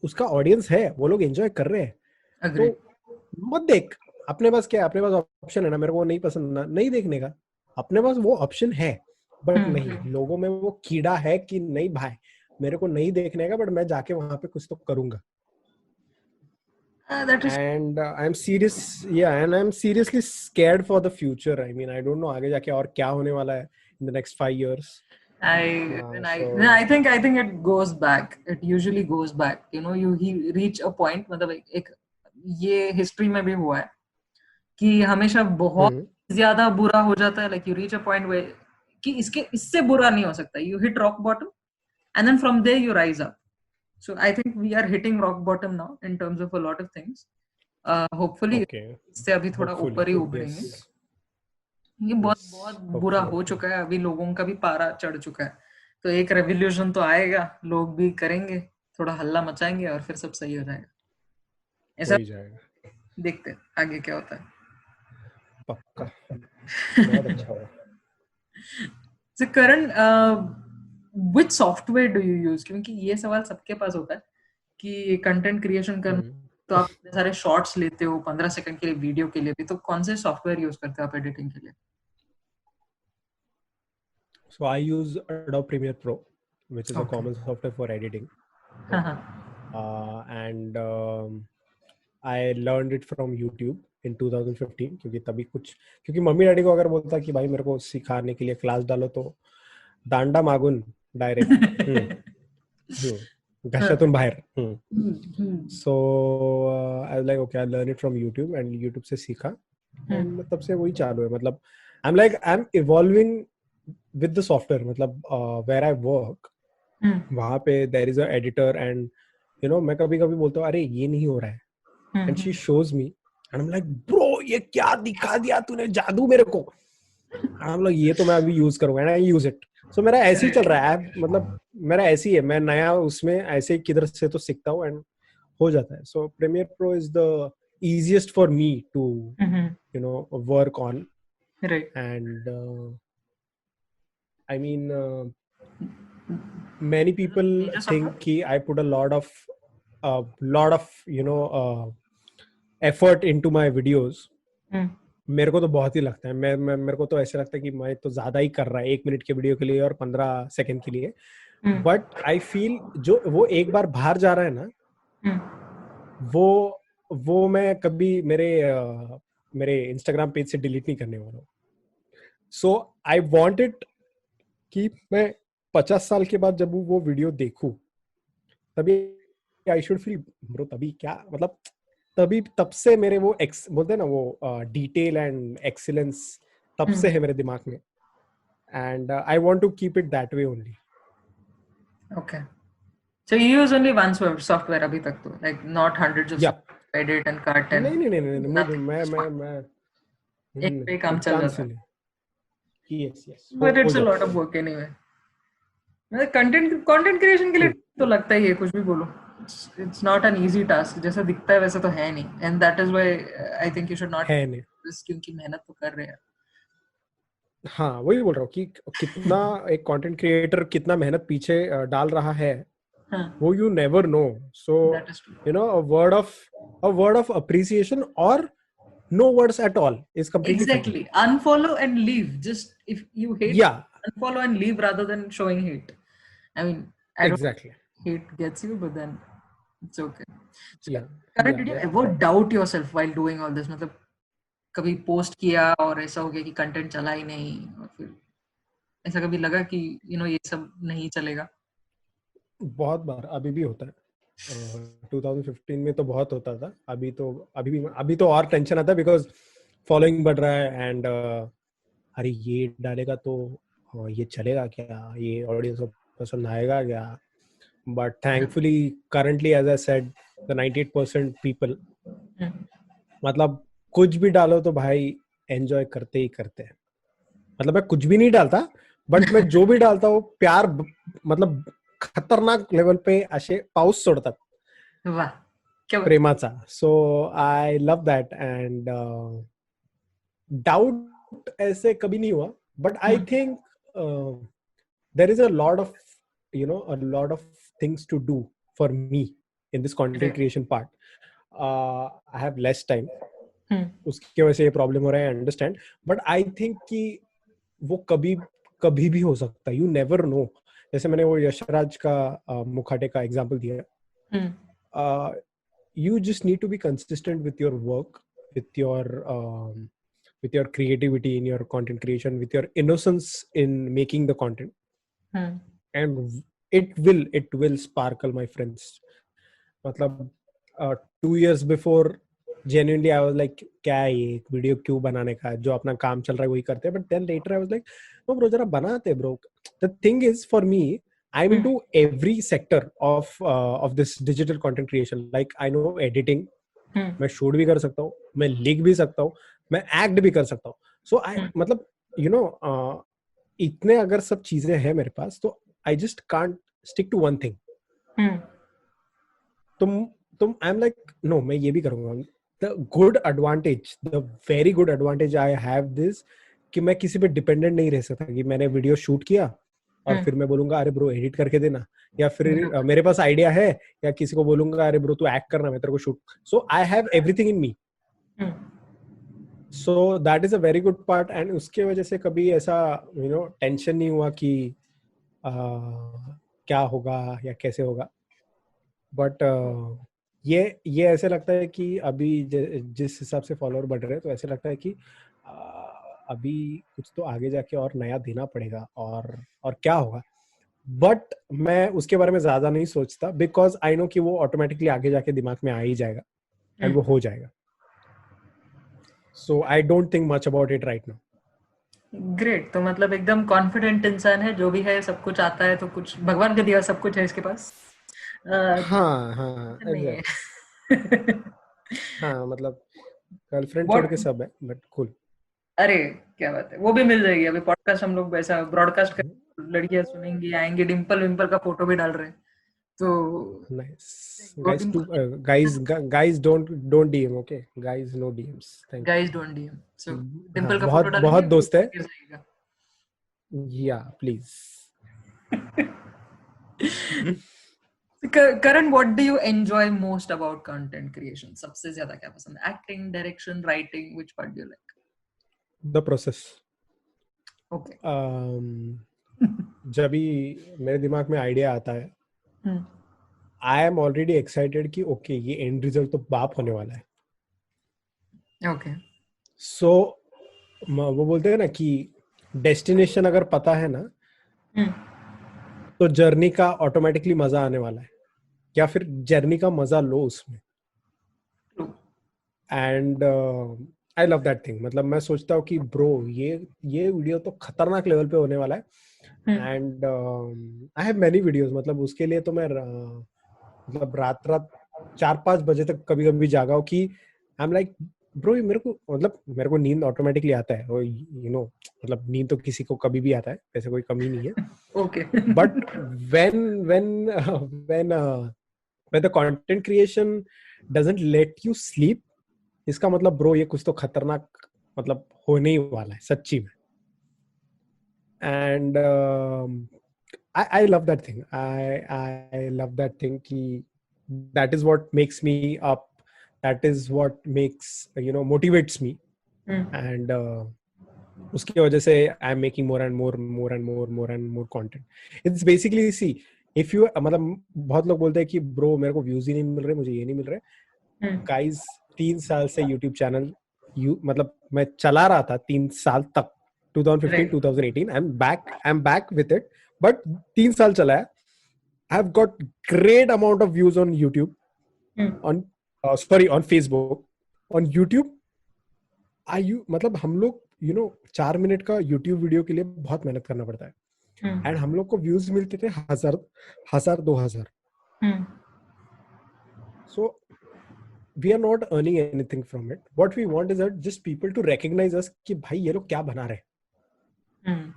Speaker 2: उसका ऑडियंस है, वो लोग एंजॉय कर रहे हैं.
Speaker 3: Agree.
Speaker 2: तो मत देख, अपने पास क्या है, अपने पास ऑप्शन है ना, मेरे को नहीं पसंद ना, नहीं देखने का, अपने पास वो ऑप्शन है. बट नहीं, लोगों में वो कीड़ा है कि नहीं भाई मेरे को नहीं देखने का, बट मैं जाके वहां पे कुछ तो करूंगा.
Speaker 3: That is.
Speaker 2: And I'm serious, yeah, and I'm seriously scared for the future. I mean, I don't know आगे जाके और क्या होने वाला है in the next 5 years.
Speaker 3: I think it goes back. It usually goes back. You know, you reach a point. मतलब एक ये हिस्ट्री में भी हुआ है कि हमेशा बहुत ज्यादा बुरा हो जाता है. Like you reach a point where कि इससे बुरा नहीं हो सकता. You hit rock bottom, and then from there you rise up. So I think we are hitting rock bottom now in terms of a lot of things. Hopefully इससे अभी थोड़ा ऊपर ही उभरेंगे. ये बहुत बुरा हो चुका है, अभी लोगों का भी पारा चढ़ चुका है. तो एक रेवोल्यूशन तो आएगा, लोग भी करेंगे, थोड़ा हल्ला मचाएंगे और फिर सब सही हो जाएगा. ऐसा देखते हैं आगे क्या होता है.
Speaker 2: पक्का बहुत अच्छा होगा.
Speaker 3: So Karan, which software do you use? क्योंकि ये सवाल सबके पास होता है कि कंटेंट क्रिएशन करना तो आप सारे शॉर्ट्स लेते हो 15 सेकंड के लिए, वीडियो के लिए भी, तो कौन से सॉफ्टवेयर यूज करते हो आप एडिटिंग के लिए?
Speaker 2: So I use Adobe Premiere Pro, which is a common software for editing. And I learned it from YouTube in 2015, क्योंकि मम्मी डैडी को अगर बोलता कि भाई मेरे को सिखाने के लिए क्लास डालो तो दांडा मागून डायरेक्ट घशातून बाहेर. So I was like okay, I'll learn it from YouTube, and YouTube से सीखा, and तब से वही चालू है. मतलब I'm evolving with the software. मतलब where I work, वहाँ पे there is a editor, and you know मैं कभी कभी बोलता हूँ अरे ये नहीं हो रहा है, and she shows me, and I'm like bro ये क्या दिखा दिया तूने जादू मेरे को. I'm like ये तो मैं अभी यूज करूँगा, and I use it. So मेरा ऐसे ही चल रहा है, मतलब मेरा ऐसे ही है, मैं नया उसमें ऐसे किधर से तो सीखता हूँ and हो जाता है. So Premiere Pro is the easiest for me to you know work on.
Speaker 3: Right.
Speaker 2: And I mean many people think कि I put a lot of you know effort into my videos. मेरे को तो बहुत ही लगता है, मेरे को तो ऐसा लगता है कि मैं तो ज्यादा ही कर रहा है 1 मिनट के वीडियो के लिए और 15 सेकंड के लिए. बट आई फील जो वो एक बार बाहर जा रहा है ना, वो मैं कभी मेरे इंस्टाग्राम पेज से डिलीट नहीं करने वाला हूँ. सो आई वांट इट कि मैं 50 साल के बाद जब वो वीडियो देखूं तभी आई शुड फील ब्रो, तभी क्या मतलब तब से मेरे वो बोलते हैं ना वो डिटेल एंड एक्सीलेंस तब से है मेरे दिमाग में, and I want to keep it that way only.
Speaker 3: Okay. So you use only one software अभी तक तो, like not hundreds of edit and cut and
Speaker 2: नहीं मैं
Speaker 3: एक पे काम चल रहा है.
Speaker 2: Yes.
Speaker 3: But it's a lot of work anyway. मतलब content creation के लिए तो लगता ही है, कुछ भी बोलो. It's not an easy task. जैसा दिखता है वैसा तो है नहीं. And that is why I think you should not this, क्योंकि मेहनत तो कर रहे हैं.
Speaker 2: हाँ वही बोल रहा हूँ कि कितना एक कंटेंट क्रिएटर कितना मेहनत पीछे डाल रहा है, वो you never know. So you know a word of appreciation or no words at all is completely
Speaker 3: exactly fine. Unfollow and leave. Just if you hate, unfollow and leave rather than showing hate. I mean, I
Speaker 2: exactly
Speaker 3: don't hate gets you, but then it's okay. So, Karan, did you ever doubt yourself while doing all this? मतलब कभी post किया और ऐसा हो गया कि content चला ही नहीं, और फिर ऐसा कभी लगा कि you know ये सब नहीं चलेगा?
Speaker 2: बहुत बार, अभी भी होता है. 2015 में तो बहुत होता था, अभी तो और टेंशन आता है बिकॉज फॉलोइंग बढ़ रहा है, एंड अरे ये डालेगा तो ये चलेगा क्या, ये ऑडियंस को पसंद आएगा क्या, but thankfully currently, as I said, the 98% people, मतलब कुछ भी डालो तो भाई एंजॉय करते ही करते हैं. मतलब मैं कुछ भी नहीं डालता, बट मैं जो भी डालता हूँ प्यार मतलब खतरनाक लेवल पे असे पाऊस सोडतात
Speaker 3: वाह, क्या बात.
Speaker 2: प्रेमाचा. So I love that. And doubt ऐसे कभी नहीं हुआ, but I think there is a lot of a lot of things to do for me in this content creation part. I have less time. उसकी वजह से ये problem हो रहा है, I understand, but I think कि वो कभी कभी भी हो सकता है. You never know. जैसे मैंने वो यशराज का मुखाटे का एग्जांपल दिया. You just need to be consistent with your work, with your creativity in your content creation, with your innocence in making the content. And it will sparkle, my friends. मतलब 2 years before, genuinely I was like, क्या है ये video क्यों बनाने का, जो अपना काम चल रहा है वही करते हैं. But then later I was like, no bro, जरा बनाते bro. The thing is, for me, I'm into every sector of this digital content creation. Like I know editing, मैं शूट भी कर सकता हूँ, मैं लिख भी सकता हूँ, मैं एक्ट भी कर सकता हूँ. So I मतलब इतने अगर सब चीजें हैं मेरे पास, तो I just can't stick to one thing. तुम आई एम लाइक नो, मैं ये भी करूंगा. The good advantage, the very good advantage I have this, कि मैं किसी पे डिपेंडेंट नहीं रह सकता कि मैंने वीडियो शूट किया और फिर मैं बोलूंगा अरे ब्रो एडिट करके देना, या फिर मेरे पास आइडिया है, या किसी को बोलूंगा अरे ब्रो तू एक्ट करना, मैं तेरे को shoot. So I have everything in me. So that is a very good part. And उसके वजह से कभी ऐसा टेंशन नहीं हुआ कि क्या होगा या कैसे होगा. बट ये ऐसे लगता है कि अभी जिस हिसाब से फॉलोअर बढ़ रहे हैं, तो ऐसे लगता है कि अभी कुछ तो आगे जाके और नया देना पड़ेगा और क्या होगा. बट मैं उसके बारे में ज्यादा नहीं सोचता, बिकॉज आई नो कि वो ऑटोमेटिकली आगे जाके दिमाग में आ ही जाएगा एंड वो हो जाएगा. So I don't think much about it right now.
Speaker 3: Great. तो मतलब एकदम कॉन्फिडेंट इंसान है, जो भी है सब कुछ आता है, तो कुछ भगवान का दिया सब कुछ है इसके पास.
Speaker 2: हाँ हाँ, मतलब गर्लफ्रेंड छोड़ के सब है, बट कूल.
Speaker 3: अरे क्या बात है, वो भी मिल जाएगी. अभी पॉडकास्ट हम लोग वैसा ब्रॉडकास्ट कर, लड़कियां सुनेंगी, आएंगे, डिम्पल विम्पल का फोटो भी डाल रहे हैं, तो
Speaker 2: nice. guys don't DM, okay guys, no DMs. Thank
Speaker 3: guys don't DM. So Dimple का
Speaker 2: बहुत
Speaker 3: फोटो डालेंगे,
Speaker 2: बहुत दोस्त है.
Speaker 3: जाएगा.
Speaker 2: Yeah please.
Speaker 3: Karan, what do you enjoy most about content creation? सबसे ज्यादा क्या पसंद है? Acting, direction, writing, which part do you like?
Speaker 2: The process.
Speaker 3: Okay.
Speaker 2: जब भी मेरे दिमाग में आइडिया आता है, आई एम ऑलरेडी एक्साइटेड कि ओके ये एंड रिजल्ट तो बाप होने वाला है.
Speaker 3: ओके.
Speaker 2: सो वो बोलते हैं ना कि डेस्टिनेशन अगर पता है ना, तो जर्नी का ऑटोमेटिकली मजा आने वाला है, या फिर जर्नी का मजा लो उसमें. And I love that thing. मतलब मैं सोचता हूँ कि ब्रो ये वीडियो तो खतरनाक लेवल पे होने वाला है. And I have many videos. मतलब उसके लिए तो मैं मतलब रात 4-5 बजे तक कभी कभी जागा हूँ कि आई एम लाइक ब्रो, मेरे को नींद ऑटोमेटिकली आता है, और मतलब नींद तो किसी को कभी भी आता है, ऐसे कोई कमी नहीं है.
Speaker 3: Okay.
Speaker 2: But when the content creation doesn't let you sleep, इसका मतलब ब्रो ये कुछ तो खतरनाक मतलब होने ही वाला है सच्ची में. And I love that thing. I love that thing कि that is what makes me up. That is what makes motivates me. And उसकी वजह से I am making more and more content. It's basically, see, if you मतलब बहुत लोग बोलते हैं कि ब्रो मेरे को व्यूज ही नहीं मिल रहे, मुझे ये नहीं मिल रहे. गाइस 3 साल से यूट्यूब चैनल मतलब मैं चला रहा था 3 साल तक, 2015 2018. I'm back with it, but 3 साल चला है. I've got great amount of views on YouTube, on Facebook, on YouTube. मतलब हम लोग 4 मिनट का YouTube वीडियो के लिए बहुत मेहनत करना पड़ता है. एंड हम लोग को व्यूज मिलते थे 1000 2000. So we are not earning anything from it. What we want is that just people to recognize us कि भाई ये लोग क्या बना रहे हैं.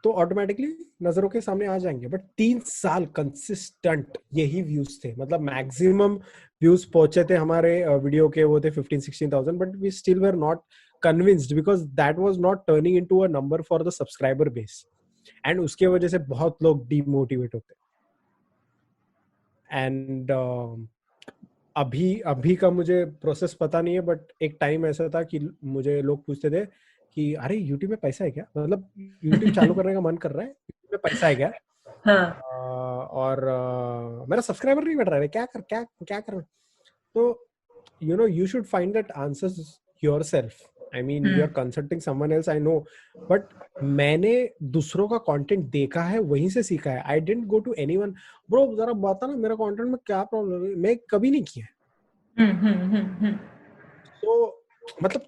Speaker 2: तो ऑटोमेटिकली नजरों के सामने आ जाएंगे. बट 3 साल कंसिस्टेंट यही व्यूज थे. मतलब मैक्सिमम व्यूज पहुंचे थे हमारे वीडियो के वो थे 15-16,000. But we still were not convinced because that was not turning into a number for the subscriber base. And उसके वजह से बहुत लोग डीमोटिवेट होते. एंड अभी का मुझे प्रोसेस पता नहीं है. बट एक टाइम ऐसा था कि मुझे लोग पूछते थे कि अरे YouTube में पैसा है क्या, मतलब YouTube चालू करने का मन कर रहा है, YouTube में पैसा है क्या. और मेरा सब्सक्राइबर नहीं बढ़ रहा है, क्या कर. तो you should find that answers yourself. I mean you are consulting someone else, I know, but मैंने दूसरों का कंटेंट देखा है, वहीं से सीखा है. I didn't go to anyone, bro जरा बता ना मेरा कंटेंट में क्या प्रॉब्लम है, मैं कभी नहीं किया. तो मतलब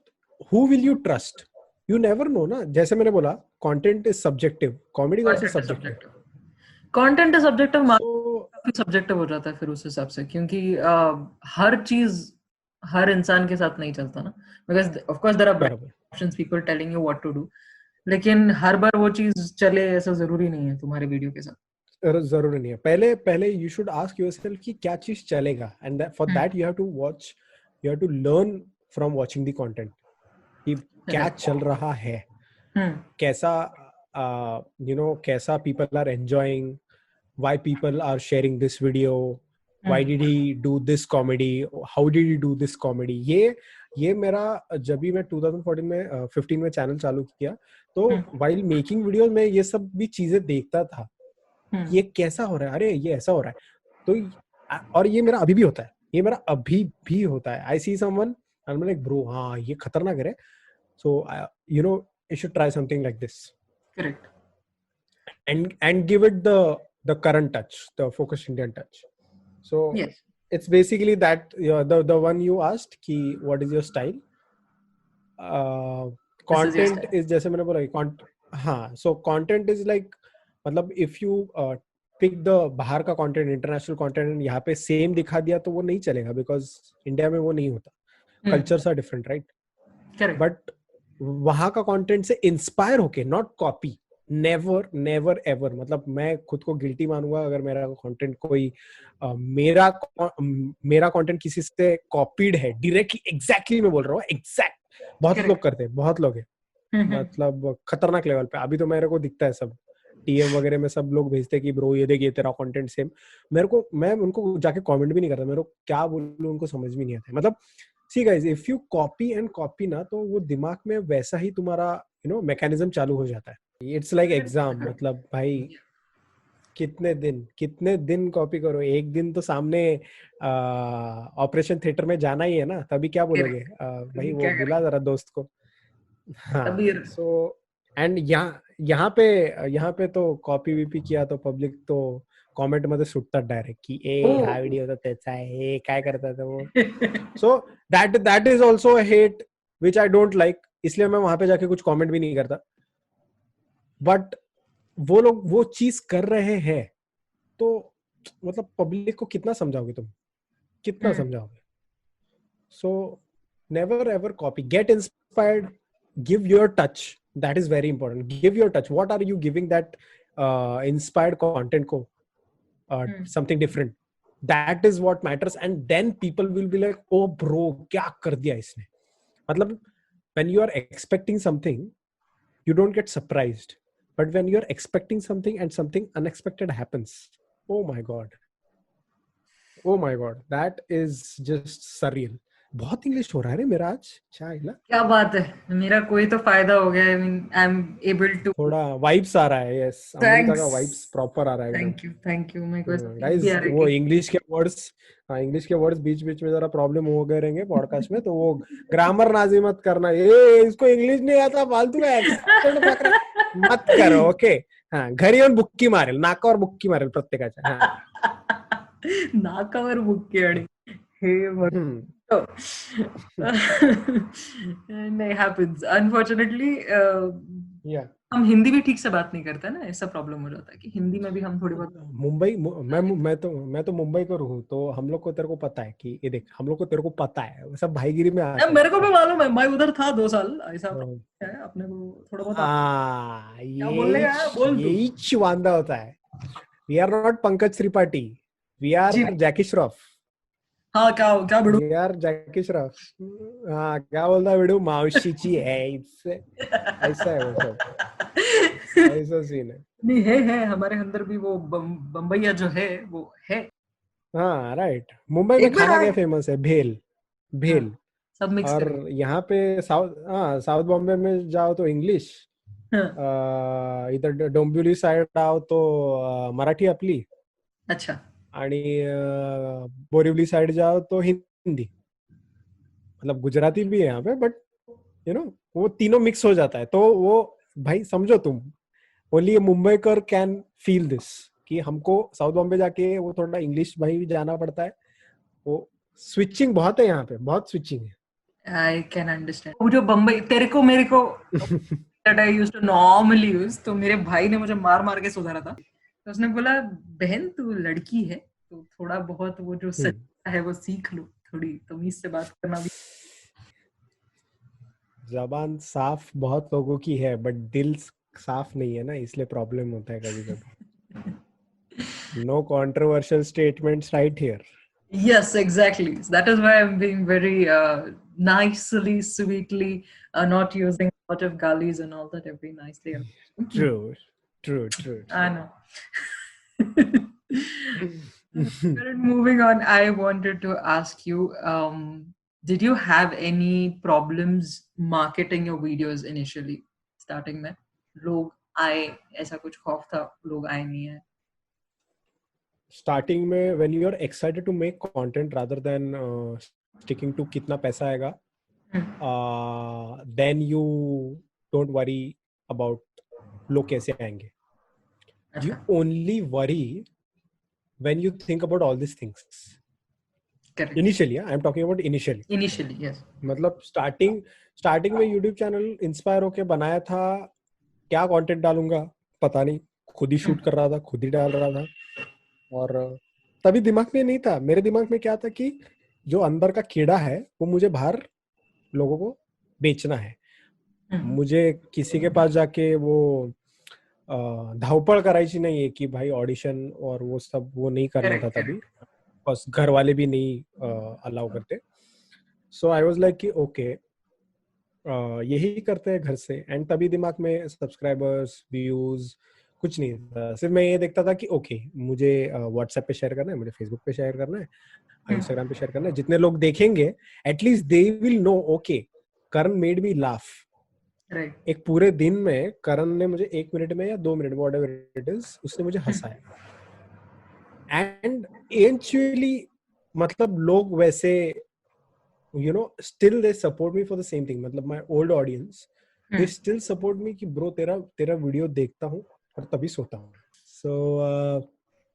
Speaker 2: who will you trust? You never know ना. जैसे मैंने बोला content is subjective, comedy is also subjective.
Speaker 3: Content is subjective, subjective हो जाता है फिर उस हिसाब से, क्योंकि हर चीज हर इंसान के साथ नहीं चलता ना. Because of course there are options, people telling you what to do, लेकिन हर बार वो चीज चले ऐसा जरूरी नहीं है तुम्हारे वीडियो के साथ.
Speaker 2: जरूरी नहीं है. पहले you should ask yourself कि क्या चीज चलेगा, and for that you have to watch, you have to learn from watching the content कि क्या चल रहा है, कैसा कैसा people are enjoying, why people are sharing this video, why did he do this comedy, how did he do this comedy. ये मेरा जब भी मैं 2014 में 15 में चैनल चालू किया तो while making videos में ये सब भी चीजें देखता था. ये कैसा हो रहा है, अरे ये ऐसा हो रहा है. तो और ये मेरा अभी भी होता है, ये मेरा अभी भी होता है. I see someone and I'm like bro हाँ ये खतरनाक है. So you should try something like this.
Speaker 3: Correct.
Speaker 2: And give it the current touch, the focused Indian touch. So
Speaker 3: yes,
Speaker 2: it's basically that the one you asked ki what is your style. Content is जैसे मैंने बोला हाँ. So content is like मतलब if you pick the बाहर का content, international content, यहाँ पे same दिखा दिया तो वो नहीं चलेगा because इंडिया में वो नहीं होता. Cultures are different, right?
Speaker 3: Correct.
Speaker 2: But वहाँ का कंटेंट से इंस्पायर होके, नॉट कॉपी. Never ever. मतलब मैं खुद को गिल्टी मानूंगा अगर मेरा कंटेंट कोई मेरा कंटेंट किसी से कॉपीड है डायरेक्टली. एग्जैक्टली मैं बोल रहा हूँ, एग्जैक्ट. बहुत लोग करते हैं, बहुत लोग हैं मतलब खतरनाक लेवल पे. अभी तो मेरे को दिखता है सब टीएम वगैरह में सब लोग भेजते हैं कि ब्रो ये देखिए तेरा कंटेंट सेम. मैं उनको जाके कमेंट भी नहीं करता. मेरे को क्या बोलूं उनको समझ भी नहीं आता. मतलब see guys, if you copy and copy ना तो वो दिमाग में वैसा ही तुम्हारा मैकेनिज्म चालू हो जाता है. It's like exam. मतलब भाई कितने दिन कॉपी करो. एक दिन तो सामने ऑपरेशन थिएटर में जाना ही है ना, तभी क्या बोलोगे भाई वो बुला जरा दोस्त को. हाँ. So and यहाँ पे तो कॉपी वीपी किया तो पब्लिक तो कमेंट मध्ये सुटतात डायरेक्ट की हा व्हिडिओ तर त्याचा आहे, काय करतात वो. So that is also a hate which I don't like. इसलिए मैं वहां पे जाके कुछ कमेंट भी नहीं करता. बट वो लोग वो चीज कर रहे हैं तो मतलब पब्लिक को कितना समझाओगे तुम, कितना समझाओगे. So never ever copy. Get inspired, give your touch. That is very important. Give your touch. What are you giving that inspired content को? Something different. That is what matters. And then people will be like, oh bro क्या कर दिया इसने. मतलब when you are expecting something you don't get surprised, but when you are expecting something and something unexpected happens, oh my god, that is just surreal. बहुत English हो रहा है रे मेरा आज. क्या
Speaker 3: बात है, मेरा कोई तो फायदा हो गया. आई एम एबल टू
Speaker 2: थोड़ा वाइब्स आ रहा है. यस, अमेरिका का वाइब्स प्रॉपर आ रहा है.
Speaker 3: Thank you. मैं
Speaker 2: गाइस वो इंग्लिश के वर्ड्स बीच में जरा प्रॉब्लम हो गए रहेंगे पॉडकास्ट में, तो वो ग्रामर नाजी मत करना. ये इसको इंग्लिश नहीं आता फालतू का एक्सेंट मत करो. ओके हाँ, घरी येऊन बुक्की मारेल, नाकावर बुक्की मारेल प्रत्येकाच्या.
Speaker 3: नाकावर बुक्की आणि हे and it happens unfortunately.
Speaker 2: या
Speaker 3: हम हिंदी भी ठीक से बात नहीं करते ना, ऐसा प्रॉब्लम हो जाता है कि हिंदी में भी हम थोड़ी बहुत
Speaker 2: मुंबई मैं तो मुंबई को हूँ, तो हम लोग को तेरे को पता है कि ये देख, हम लोग को तेरे को पता है वो सब भाईगिरी में आता है
Speaker 3: मेरे को भी मालूम है, मैं उधर था 2 साल, ऐसा
Speaker 2: तो,
Speaker 3: है अपने को थोड़ा बहुत क्या बोलने
Speaker 2: यही
Speaker 3: का है, बोल तू।
Speaker 2: यही चुवांदा होता है. We are not Pankaj Tripathi, we are
Speaker 3: जी
Speaker 2: जैकी श्रॉफ.
Speaker 3: हाँ, क्या क्या बिड़ू।
Speaker 2: We are Jackie Shroff. हाँ, क्या बोलता है बिडू, मावशीची है इससे. ऐसा है वो सब, ऐसा सीन है.
Speaker 3: नहीं है हमारे अंदर भी वो बम्बैया जो है वो है।
Speaker 2: हाँ राइट. मुंबई में
Speaker 3: एक बार
Speaker 2: खाना
Speaker 3: आए।
Speaker 2: क्या फेमस है? भेल.
Speaker 3: हाँ,
Speaker 2: भेल.
Speaker 3: सब मिक्स
Speaker 2: और
Speaker 3: करके।
Speaker 2: यहाँ पे साउथ बॉम्बे में जाओ तो इंग्लिश,
Speaker 3: हाँ,
Speaker 2: इधर डोंबिवली साइड आओ तो मराठी आपली,
Speaker 3: अच्छा।
Speaker 2: आणि बोरिवली साइड जाओ तो हिंदी. मतलब गुजराती भी है यहाँ पे, बट यू नो वो तीनों मिक्स हो जाता है. तो वो भाई समझो तुम, only Mumbaikar can feel this, कि हमको साउथ बॉम्बे जाके वो थोड़ा इंग्लिश भाई भी जाना पड़ता है. वो स्विचिंग बहुत है यहाँ पे, बहुत स्विचिंग है.
Speaker 3: I can understand. वो जो बम्बई तेरे को मेरे को that I used to normally use, तो मेरे भाई ने मुझे मार मार के सुधारा था। तो उसने बोला, बहन तू लड़की है तो थोड़ा बहुत वो जो सच है वो सीख लो, थोड़ी तमीज से बात करना भी।
Speaker 2: जबान साफ बहुत लोगों की है, बट दिल साफ नहीं है ना, इसलिए प्रॉब्लम होता है कभी कभी. No controversial statements right here.
Speaker 3: Yes, exactly. That is why I'm being very nicely, sweetly, not using a lot of galis and all that. Very nicely.
Speaker 2: True true true.
Speaker 3: I know. Well, moving on, I wanted to ask you, did you have any problems marketing your videos initially, starting में? लोग आए, ऐसा कुछ खौफ था, लोग आए नहीं है?
Speaker 2: स्टार्टिंग में when you are excited to make content rather than sticking to कितना पैसा आएगा, then you don't worry about लोग कैसे आएंगे. You only worry when you think about all these things.
Speaker 3: Correct.
Speaker 2: Initially, I'm talking about initially.
Speaker 3: Initially, yes.
Speaker 2: मतलब starting में YouTube channel inspire होके बनाया था, क्या कंटेंट डालूंगा पता नहीं, खुद ही शूट कर रहा था, खुद ही डाल रहा था. और तभी दिमाग में नहीं था, मेरे दिमाग में क्या था कि जो अंदर का कीड़ा है वो मुझे बाहर लोगों को बेचना है. मुझे किसी के पास जाके वो धावपळ करायची नहीं है कि भाई ऑडिशन और वो सब वो नहीं करना था तभी, बस घर वाले भी नहीं अलाउ करते. सो आई वाज लाइक कि ओके यही करते हैं घर से. एंड तभी दिमाग में सब्सक्राइबर्स, व्यूज कुछ नहीं था. सिर्फ मैं ये देखता था कि ओके मुझे व्हाट्सएप पे शेयर करना है, मुझे फेसबुक पे शेयर करना है, इंस्टाग्राम पे शेयर करना है. जितने लोग देखेंगे at least they will know okay Karan made me laugh.
Speaker 3: Right.
Speaker 2: एक पूरे दिन में करण ने मुझे 1 मिनट में या 2 मिनट में व्हाटएवर इट इज, उसने मुझे हंसाया. एंड इवेंचुअली मतलब लोग वैसे you know still they support me for the same thing. मतलब my old audience they still support me कि bro तेरा वीडियो देखता हूँ और तभी सोता हूँ. So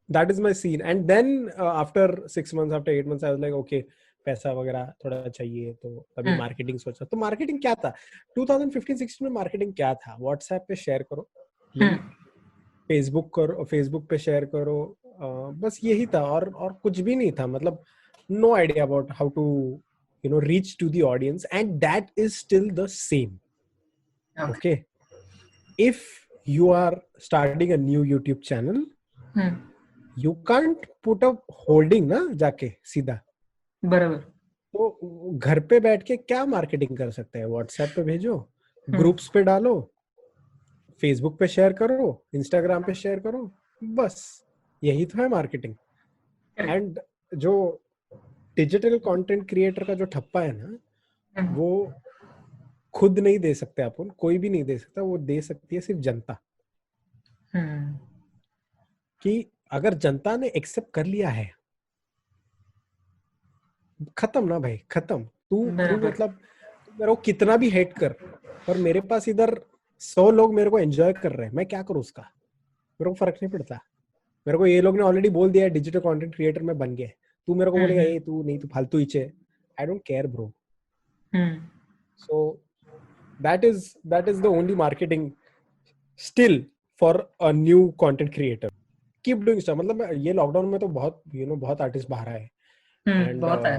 Speaker 2: that is my scene. And then after 6 months, after 8 months I was like okay पैसा वगैरह थोड़ा चाहिए, तो तभी मार्केटिंग सोचा. तो मार्केटिंग क्या था 2015-16 में? मार्केटिंग क्या था? व्हाट्सएप पे शेयर करो, फेसबुक पे शेयर करो, बस यही था. और कुछ भी नहीं था. मतलब no idea about how to reach to the audience, and that is still the same. Okay, if you are starting a new YouTube channel, you can't put a holding ना जाके सीधा.
Speaker 3: बराबर.
Speaker 2: तो घर पे बैठ के क्या मार्केटिंग कर सकते हैं? व्हाट्सएप पे भेजो, ग्रुप्स पे डालो, फेसबुक पे शेयर करो, इंस्टाग्राम पे शेयर करो, बस यही तो है मार्केटिंग. एंड जो डिजिटल कंटेंट क्रिएटर का जो ठप्पा है ना, वो खुद नहीं दे सकते अपन, कोई भी नहीं दे सकता. वो दे सकती है सिर्फ जनता. कि अगर जनता ने एक्सेप्ट कर लिया है, खत्म ना भाई, खत्म. तू मतलब मेरे को कितना भी हेट कर, पर मेरे पास इधर 100 लोग मेरे को एंजॉय कर रहे हैं, मैं क्या करूं उसका? मेरे को फर्क नहीं पड़ता. मेरे को ये लोग ने ऑलरेडी बोल दिया है डिजिटल कंटेंट क्रिएटर में बन गया. तू मेरे को बोलेगा ये तू नहीं, तू फालतू ही है. I don't care bro. So that is the only marketing still for a new content creator keep doing stuff. मतलब ये लॉकडाउन में तो बहुत बहुत आर्टिस्ट बाहर आए एंड
Speaker 3: बहुत है।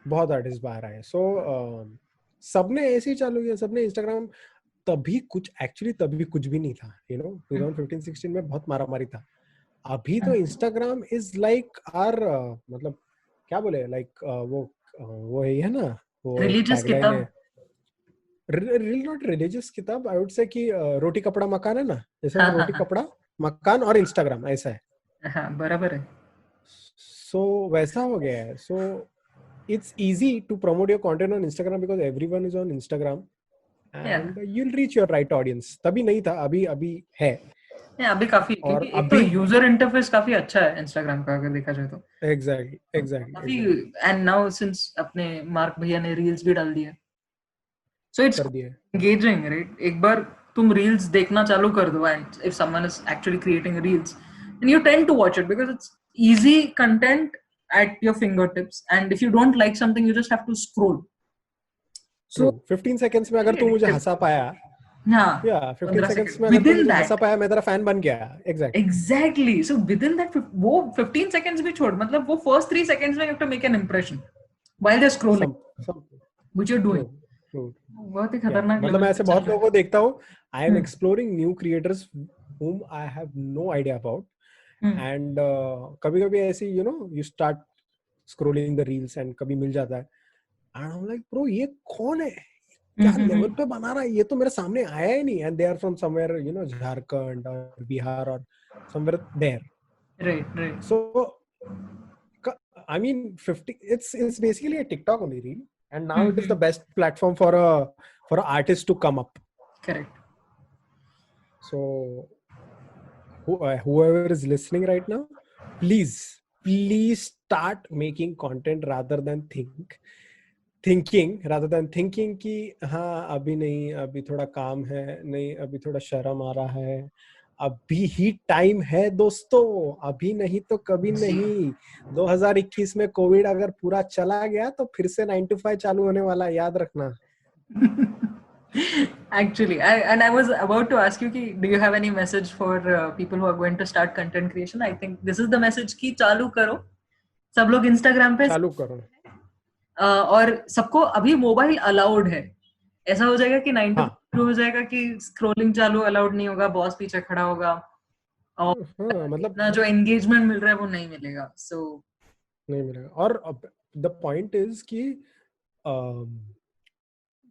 Speaker 2: बहुत आर्टिस्ट बाहर आए. सो सबने ऐसे ही चालू किया, सबने इंस्टाग्राम. तभी कुछ भी नहीं था 2015-16 में बहुत मारामारी था. अभी तो इंस्टाग्राम इज लाइक आर मतलब क्या बोले लाइक वो है ना वो
Speaker 3: रिलीजियस किताब.
Speaker 2: नॉट रिलीजियस किताब, आई वुड से कि रोटी कपड़ा मकान है ना, जैसे
Speaker 3: हाँ,
Speaker 2: रोटी
Speaker 3: हाँ.
Speaker 2: कपड़ा मकान और इंस्टाग्राम ऐसा है.
Speaker 3: हाँ, बराबर है.
Speaker 2: सो वैसा हो गया है. So it's easy to promote your content on Instagram because everyone is on Instagram and you will reach your right audience. तभी नहीं था, अभी है.
Speaker 3: अभी काफी, क्योंकि एक तो यूजर इंटरफेस काफी अच्छा है इंस्टाग्राम का अगर देखा जाए तो.
Speaker 2: एग्जैक्टली.
Speaker 3: एंड नाउ सिंस अपने मार्क भैया ने रील्स भी डाल दिए, सो इट्स
Speaker 2: कर दिए.
Speaker 3: Engaging, right? एक बार तुम रील्स देखना चालू कर दो and if someone is actually creating reels then you tend to watch it because it's easy content at your fingertips, and if you don't like something you just have to scroll.
Speaker 2: So 15 seconds में अगर तू मुझे हंसा पाया,
Speaker 3: हाँ,
Speaker 2: 15 seconds में अगर तू मुझे हंसा पाया, मैं तेरा फैन बन गया.
Speaker 3: Exactly. So within that वो 15 seconds भी छोड़, मतलब वो first 3 seconds में you have to make an impression while they're scrolling, which you're doing. बहुत ही खतरनाक.
Speaker 2: मतलब मैं ऐसे बहुत लोगों को देखता हूँ. I am exploring new creators whom I have no idea about. And कभी-कभी ऐसे you start scrolling the reels and कभी मिल जाता है and I'm like bro ये कौन है, क्या लेवल पे बना रहा है, ये तो मेरे सामने आया ही नहीं. And they are from somewhere Jharkhand or Bihar or somewhere there.
Speaker 3: Right.
Speaker 2: So I mean 50 it's basically a TikTok only reel, and now it is the best platform for a artist to come up.
Speaker 3: Correct.
Speaker 2: So whoever is listening right now, please start making content rather than thinking कि हाँ अभी नहीं, अभी थोड़ा काम है, नहीं अभी थोड़ा शर्म आ रहा है. अभी ही टाइम है दोस्तों, अभी नहीं तो कभी नहीं. 2021 में कोविड अगर पूरा चला गया तो फिर से 9 to 5 चालू होने वाला, याद रखना.
Speaker 3: Actually, I was about to ask you कि do you have any message for people who are going to start content creation? I think this is the message कि चालू करो, सब लोग Instagram पे
Speaker 2: चालू करो.
Speaker 3: और सबको अभी मोबाइल अलाउड है. ऐसा हो जाएगा कि 9 to 5 हो जाएगा कि स्क्रोलिंग चालू अलाउड नहीं होगा, बॉस पीछे खड़ा होगा और मतलब ना जो एंगेजमेंट मिल रहा है वो नहीं मिलेगा. सो
Speaker 2: नहीं मिलेगा. और द पॉइंट इज कि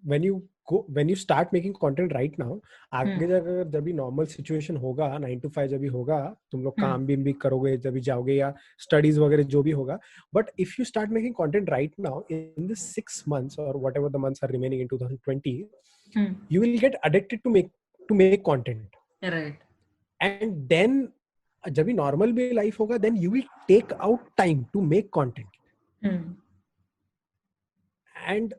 Speaker 2: when you start making content right now, आगे जाकर जब भी नॉर्मल सिचुएशन होगा, 9 to 5 जब भी होगा, तुम लोग काम भी करोगे, जब भी जाओगे या स्टडीज वगैरह जो भी होगा, but if you start making content right now in this 6 months or whatever the months are remaining in 2020, you will get addicted to make content.
Speaker 3: Right.
Speaker 2: And then जब भी नॉर्मल भी लाइफ होगा, then you will take out time to make content. And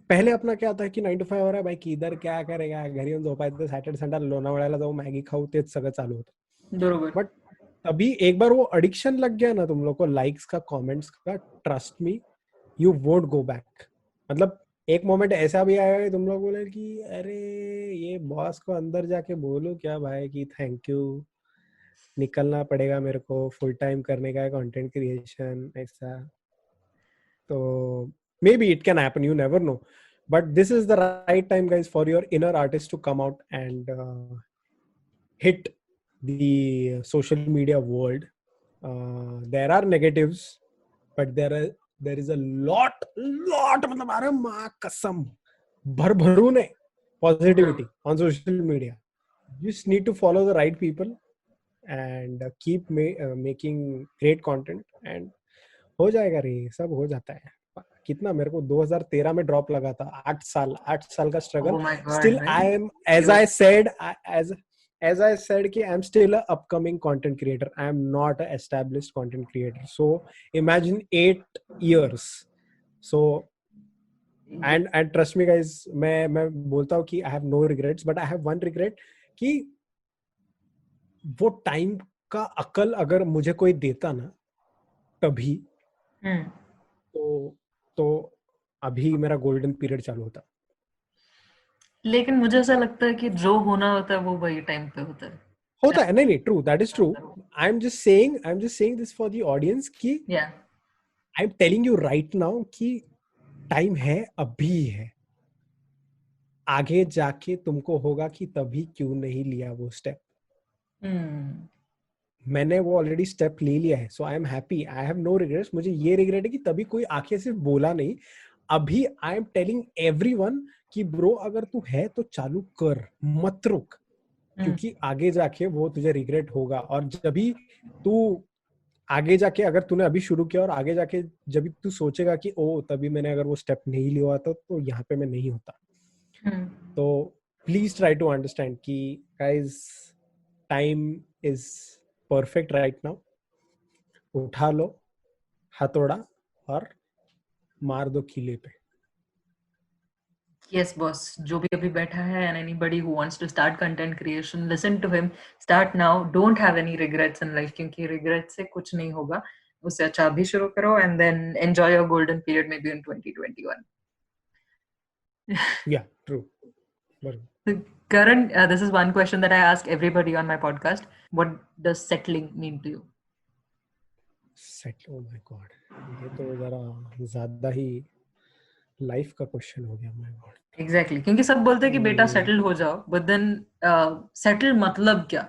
Speaker 2: पहले अपना क्या था कि 9 to 5 हो रहा है भाई, किधर क्या करेगा, घरी येऊन झोपायचं, सॅटर्डे संडे लोणावळ्याला जाऊ, मॅगी खाऊ, तेच सगळं चालू होतं.
Speaker 3: बरोबर.
Speaker 2: बट अभी एक बार वो एडिक्शन लग गया ना तुम लोग को लाइक्स का, कमेंट्स का, trust me you won't go back. मतलब एक मोमेंट ऐसा भी आएगा तुम लोग बोले कि अरे ये बॉस को अंदर जाके बोलूं क्या भाई कि थैंक यू, निकलना पड़ेगा मेरे को, फुल टाइम करने का है कंटेंट क्रिएशन ऐसा. तो maybe it can happen, you never know, but this is the right time guys for your inner artist to come out and hit the social media world. There are negatives, but there is a lot मतलब अरे माँ कसम भर ने positivity on social media. You just need to follow the right people and keep making great content and हो जाएगा रे, सब हो जाता है. कितना मेरे को 2013 में ड्रॉप लगा था, 8 साल का struggle. Still I am as I said कि I am still a upcoming content creator. I am not a established content creator. So imagine 8 years. So and trust me guys, मैं बोलता हूँ कि I have no regrets, but I have one regret कि वो time का अकल अगर मुझे कोई देता ना तभी, तो अभी मेरा गोल्डन पीरियड चालू होता.
Speaker 3: लेकिन मुझे ऐसा लगता है कि जो होना होता है वो वही टाइम पे होता है.
Speaker 2: होता है, नहीं, true, that is true. I am just saying for the audience कि
Speaker 3: Yeah.
Speaker 2: I am telling you right now कि टाइम है, अभी है. आगे जाके तुमको होगा कि तभी क्यों नहीं लिया वो स्टेप. मैंने वो ऑलरेडी स्टेप ले लिया है, so I am happy, I have no regrets. मुझे ये रिग्रेट है कि तभी कोई आके सिर्फ बोला नहीं. अभी आई एम टेलिंग एवरीवन कि ब्रो अगर तू है तो चालू कर, मत रुक, क्योंकि आगे जाके वो तुझे रिग्रेट होगा. और जब भी तू आगे जाके, अगर तूने अभी शुरू किया और आगे जाके जब भी तू सोचेगा कि ओ तभी मैंने अगर वो स्टेप नहीं लिया होता तो यहाँ पे मैं नहीं होता. तो प्लीज ट्राई टू अंडरस्टैंड कि guys, time is perfect right now. उठा लो हथौड़ा और मार दो किले पे.
Speaker 3: Yes, boss. जो भी अभी बैठा है and anybody who wants to start content creation, listen to him. Start now. Don't have any regrets in life क्योंकि regrets से कुछ नहीं होगा. उससे अच्छा अभी शुरू करो and then enjoy your golden period maybe in 2021.
Speaker 2: Yeah, true.
Speaker 3: The Karan, this is one question that I ask everybody on my podcast. What does settling mean to you?
Speaker 2: Settle, oh my God, ये तो जरा ज्यादा ही life का question हो गया. My God.
Speaker 3: Exactly. क्योंकि सब बोलते हैं कि बेटा सेटल हो जाओ, but then सेटल मतलब क्या?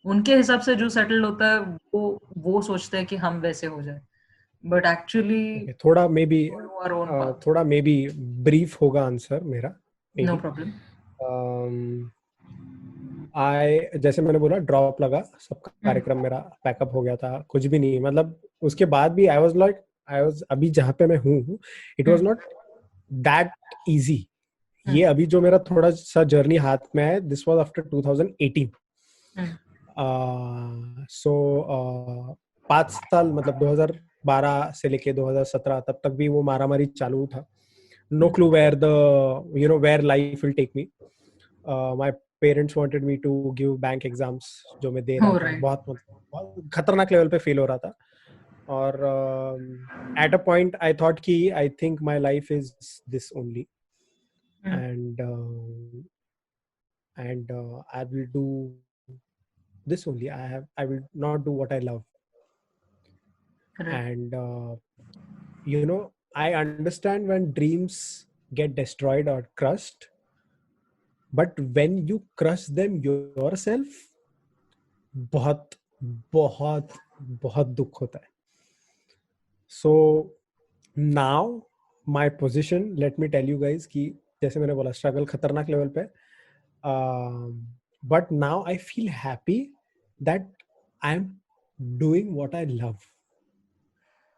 Speaker 3: उनके हिसाब से जो सेटल होता है वो सोचते हैं कि हम वैसे हो जाए, but actually
Speaker 2: Okay, थोड़ा may be
Speaker 3: follow our own path.
Speaker 2: थोड़ा मे बी ब्रीफ होगा आंसर मेरा.
Speaker 3: No problem.
Speaker 2: जैसे मैंने बोला, ड्रॉप लगा, सब कार्यक्रम मेरा पैकअप हो गया था, कुछ भी नहीं. मतलब उसके बाद भी आई वाज अभी जहाँ पे मैं हूँ, it was not that easy. ये अभी जो मेरा थोड़ा सा जर्नी हाथ में है, दिस वाज आफ्टर 2018. सो 5 साल, मतलब 2012 से लेके 2017 तब तक भी वो मारामारी चालू था. No clue where life will take me. My parents wanted me to give bank exams, जो मैं दे रहा था. बहुत खतरनाक लेवल पे फेल हो रहा था. और at a point I thought कि I think my life is this only, and I will do this only. I will not do what I love. And I understand when dreams get destroyed or crushed, but when you crush them yourself, बहुत बहुत बहुत दुख होता है. So now my position, let me tell you guys कि जैसे मैंने बोला, स्ट्रगल खतरनाक लेवल पे, but now I feel happy that I am doing what I love.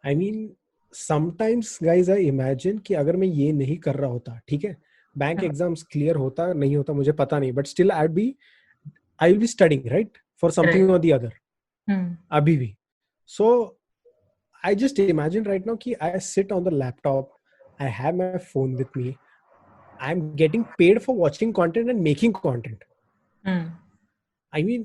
Speaker 2: I mean sometimes guys I imagine कि अगर मैं ये नहीं कर रहा होता, ठीक है, बैंक एग्जाम्स क्लियर होता नहीं होता मुझे पता नहीं, but still I will be studying right for something और द अदर अभी भी. So I just imagine right now कि I sit on the laptop, I have my phone with me. I'm getting paid for watching content and making content. I mean,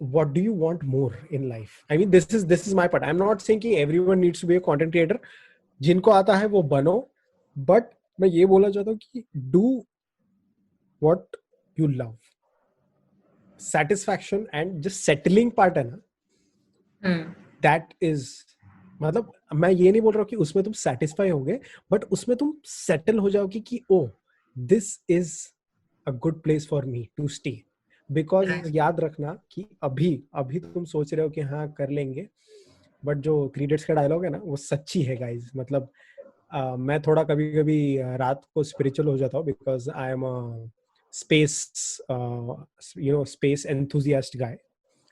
Speaker 2: what do you want more in life? I mean, this is my part. I'm not saying कि everyone needs to be a content creator. जिनको आता है वो बनो, but मैं ये बोलना चाहता हूँ कि do what you love. Satisfaction and just settling part है ना, that is, मतलब मैं ये नहीं बोल रहा हूँ कि उसमें तुम सेटिस्फाई होगे, बट उसमें तुम सेटल हो जाओगे कि oh this is a good place for me to stay. Because याद रखना कि अभी तुम सोच रहे हो कि हाँ कर लेंगे, बट जो 3 Idiots का डायलॉग है ना, वो सच्ची है गाइज. मतलब मैं थोड़ा कभी कभी रात को स्पिरिचुअल हो जाता हूँ, because I am space space enthusiast guy.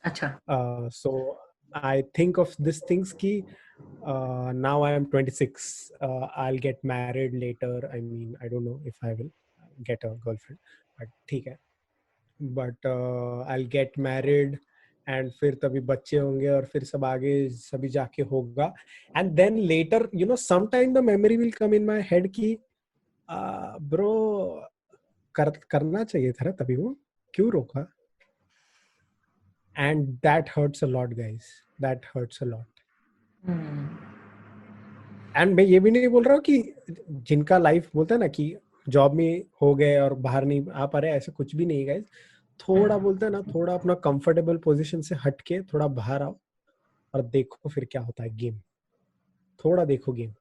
Speaker 3: अच्छा.
Speaker 2: So I think of these things ki now I am 26. I'll get married later. I mean, I don't know if I will get a girlfriend, but ठीक है. But I'll get married and फिर तभी बच्चे होंगे और फिर सब आगे सभी जाके होगा. And then later, sometime the memory will come in my head कि bro करना चाहिए था ना तभी, वो क्यों रोका? And that hurts a lot, guys. That hurts a lot. And मैं ये भी नहीं बोल रहा हूँ कि जिनका लाइफ बोलता है ना कि जॉब में हो गए और बाहर नहीं आ पा रहे, ऐसा कुछ भी नहीं गाइस. थोड़ा बोलते हैं ना, थोड़ा अपना कंफर्टेबल पोजीशन से हट के थोड़ा बाहर आओ और देखो फिर क्या होता है. गेम थोड़ा देखो गेम.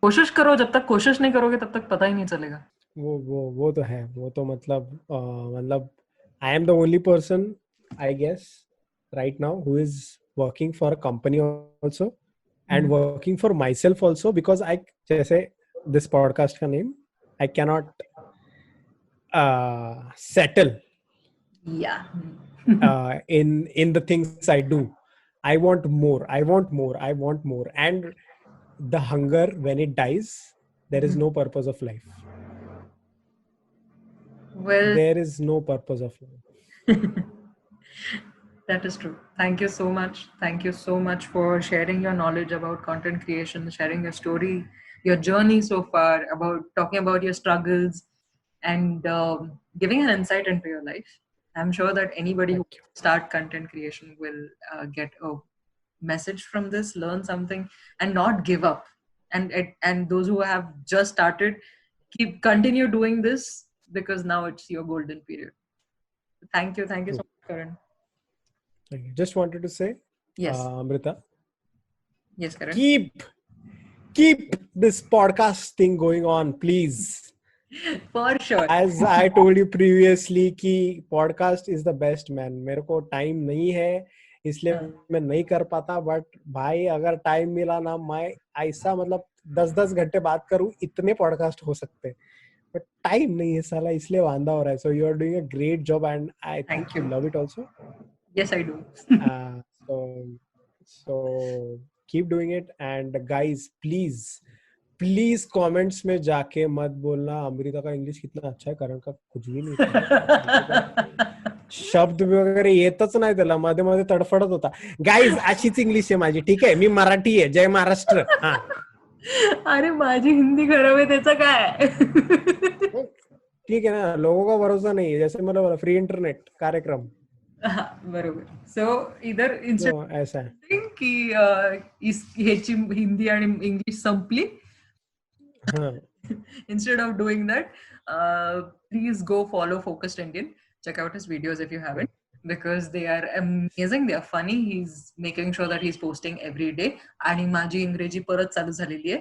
Speaker 3: कोशिश करो, जब तक कोशिश नहीं करोगे तब तक पता ही नहीं चलेगा.
Speaker 2: वो तो है. वो तो मतलब I am the only person I guess right now who is working for a company also and working for myself also, because I, जैसे this podcast का name, I cannot settle
Speaker 3: Yeah.
Speaker 2: in the things I do. I want more, and the hunger, when it dies, there is no purpose of life.
Speaker 3: Well,
Speaker 2: There is no purpose of life.
Speaker 3: that is true. Thank you so much. Thank you so much for sharing your knowledge about content creation, sharing your story, your journey so far, about talking about your struggles, and giving an insight into your life. I'm sure that anybody who
Speaker 2: Thank you.
Speaker 3: start content creation will get a message from this, learn something, and not give up. And those who have just started, continue doing this, because now it's your golden period. Thank you so much, Karan.
Speaker 2: Just wanted to say,
Speaker 3: Yes.
Speaker 2: Amrita,
Speaker 3: Yes, Karan.
Speaker 2: keep this podcast thing going on, please.
Speaker 3: For sure.
Speaker 2: As I told you previously कि podcast is the best man. मेरे को time नहीं है इसलिए मैं नहीं कर पाता, बट भाई अगर टाइम मिला ना, मैं ऐसा मतलब 10-10 घंटे बात करूं, इतने पॉडकास्ट हो सकते हैं, बट टाइम नहीं है साला, इसलिए वांदा हो रहा है. So you are doing a great job and I think you love it also.
Speaker 3: Yes, I do.
Speaker 2: So keep doing it, and guys please comments में जाके मत बोलना अमृता का इंग्लिश कितना अच्छा है, करण का कुछ भी नाही शब्द वगैरे येतच नाही त्याला, मध्ये मध्ये तडफडत होता. गाईज अशीच इंग्लिश आहे माझी, ठीक आहे, मी मराठी आहे. जय महाराष्ट्र. हा
Speaker 3: अरे माझी हिंदी खराब आहे त्याचं काय.
Speaker 2: ठीक है ना, लोगों का भरोसा नहीं है, जैसे मतलब बोला फ्री इंटरनेट कार्यक्रम.
Speaker 3: बरोबर. सो इधर
Speaker 2: ऐसा है
Speaker 3: की ह्याची हिंदी आणि इंग्लिश संपली. Instead of doing that, please go follow Focused Indian. Check out his videos if you haven't, because they are amazing. They are funny. He's making sure that he's posting every day. आणि माझी इंग्रजी परत चालू झालेली आहे.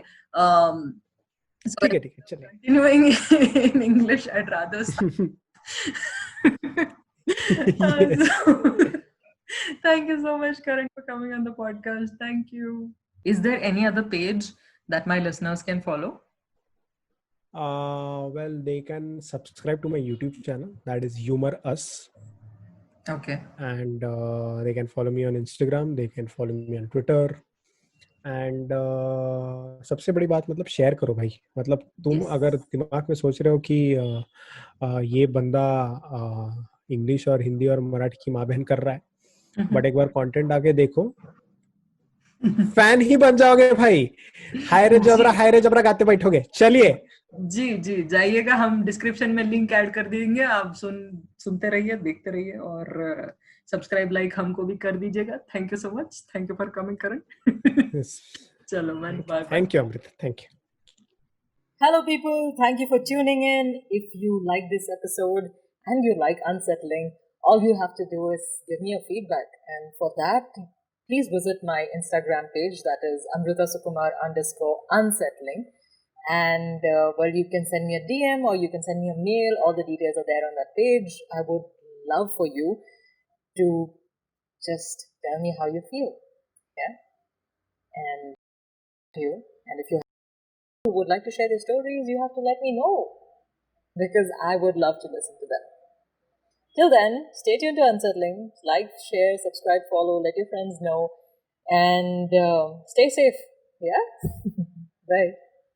Speaker 3: So
Speaker 2: ठीक है चलिए.
Speaker 3: Continuing in English, I'd rather thank you so much, Karan, for coming on the podcast. Thank you. Is there any other page that my listeners can follow?
Speaker 2: Well, they can subscribe to my YouTube channel, that is Humor Us.
Speaker 3: Okay.
Speaker 2: And they can follow me on Instagram, they can follow me on Twitter. And सबसे बड़ी बात, मतलब share करो भाई. मतलब तुम अगर दिमाग में सोच रहे हो कि ये बंदा इंग्लिश और हिंदी और मराठी की माँ बहन कर रहा है, बट एक बार कंटेंट आके देखो, फैन ही बन जाओगे भाई. हाय रे जबरा गाते बैठोगे. चलिए
Speaker 3: जी जाइएगा, हम डिस्क्रिप्शन में लिंक ऐड कर देंगे. आप सुनते रहिए, देखते रहिए, और सब्सक्राइब लाइक हमको भी कर दीजिएगा. Thank you so much. Thank you for coming, Karan. चलो man, bye.
Speaker 2: Thank you Amrita. Thank you.
Speaker 1: Hello people, thank you for tuning in. If you like this episode and you like Unsettling, all you have to do is give me a feedback. And for that, please visit my Instagram page, that is amritasukumar_unsettling. And well, you can send me a DM or you can send me a mail. All the details are there on that page. I would love for you to just tell me how you feel. Yeah? And if you would like to share their stories, you have to let me know, because I would love to listen to them. Till then, stay tuned to Unsettling. Like, share, subscribe, follow, let your friends know, and stay safe. Yeah? Bye.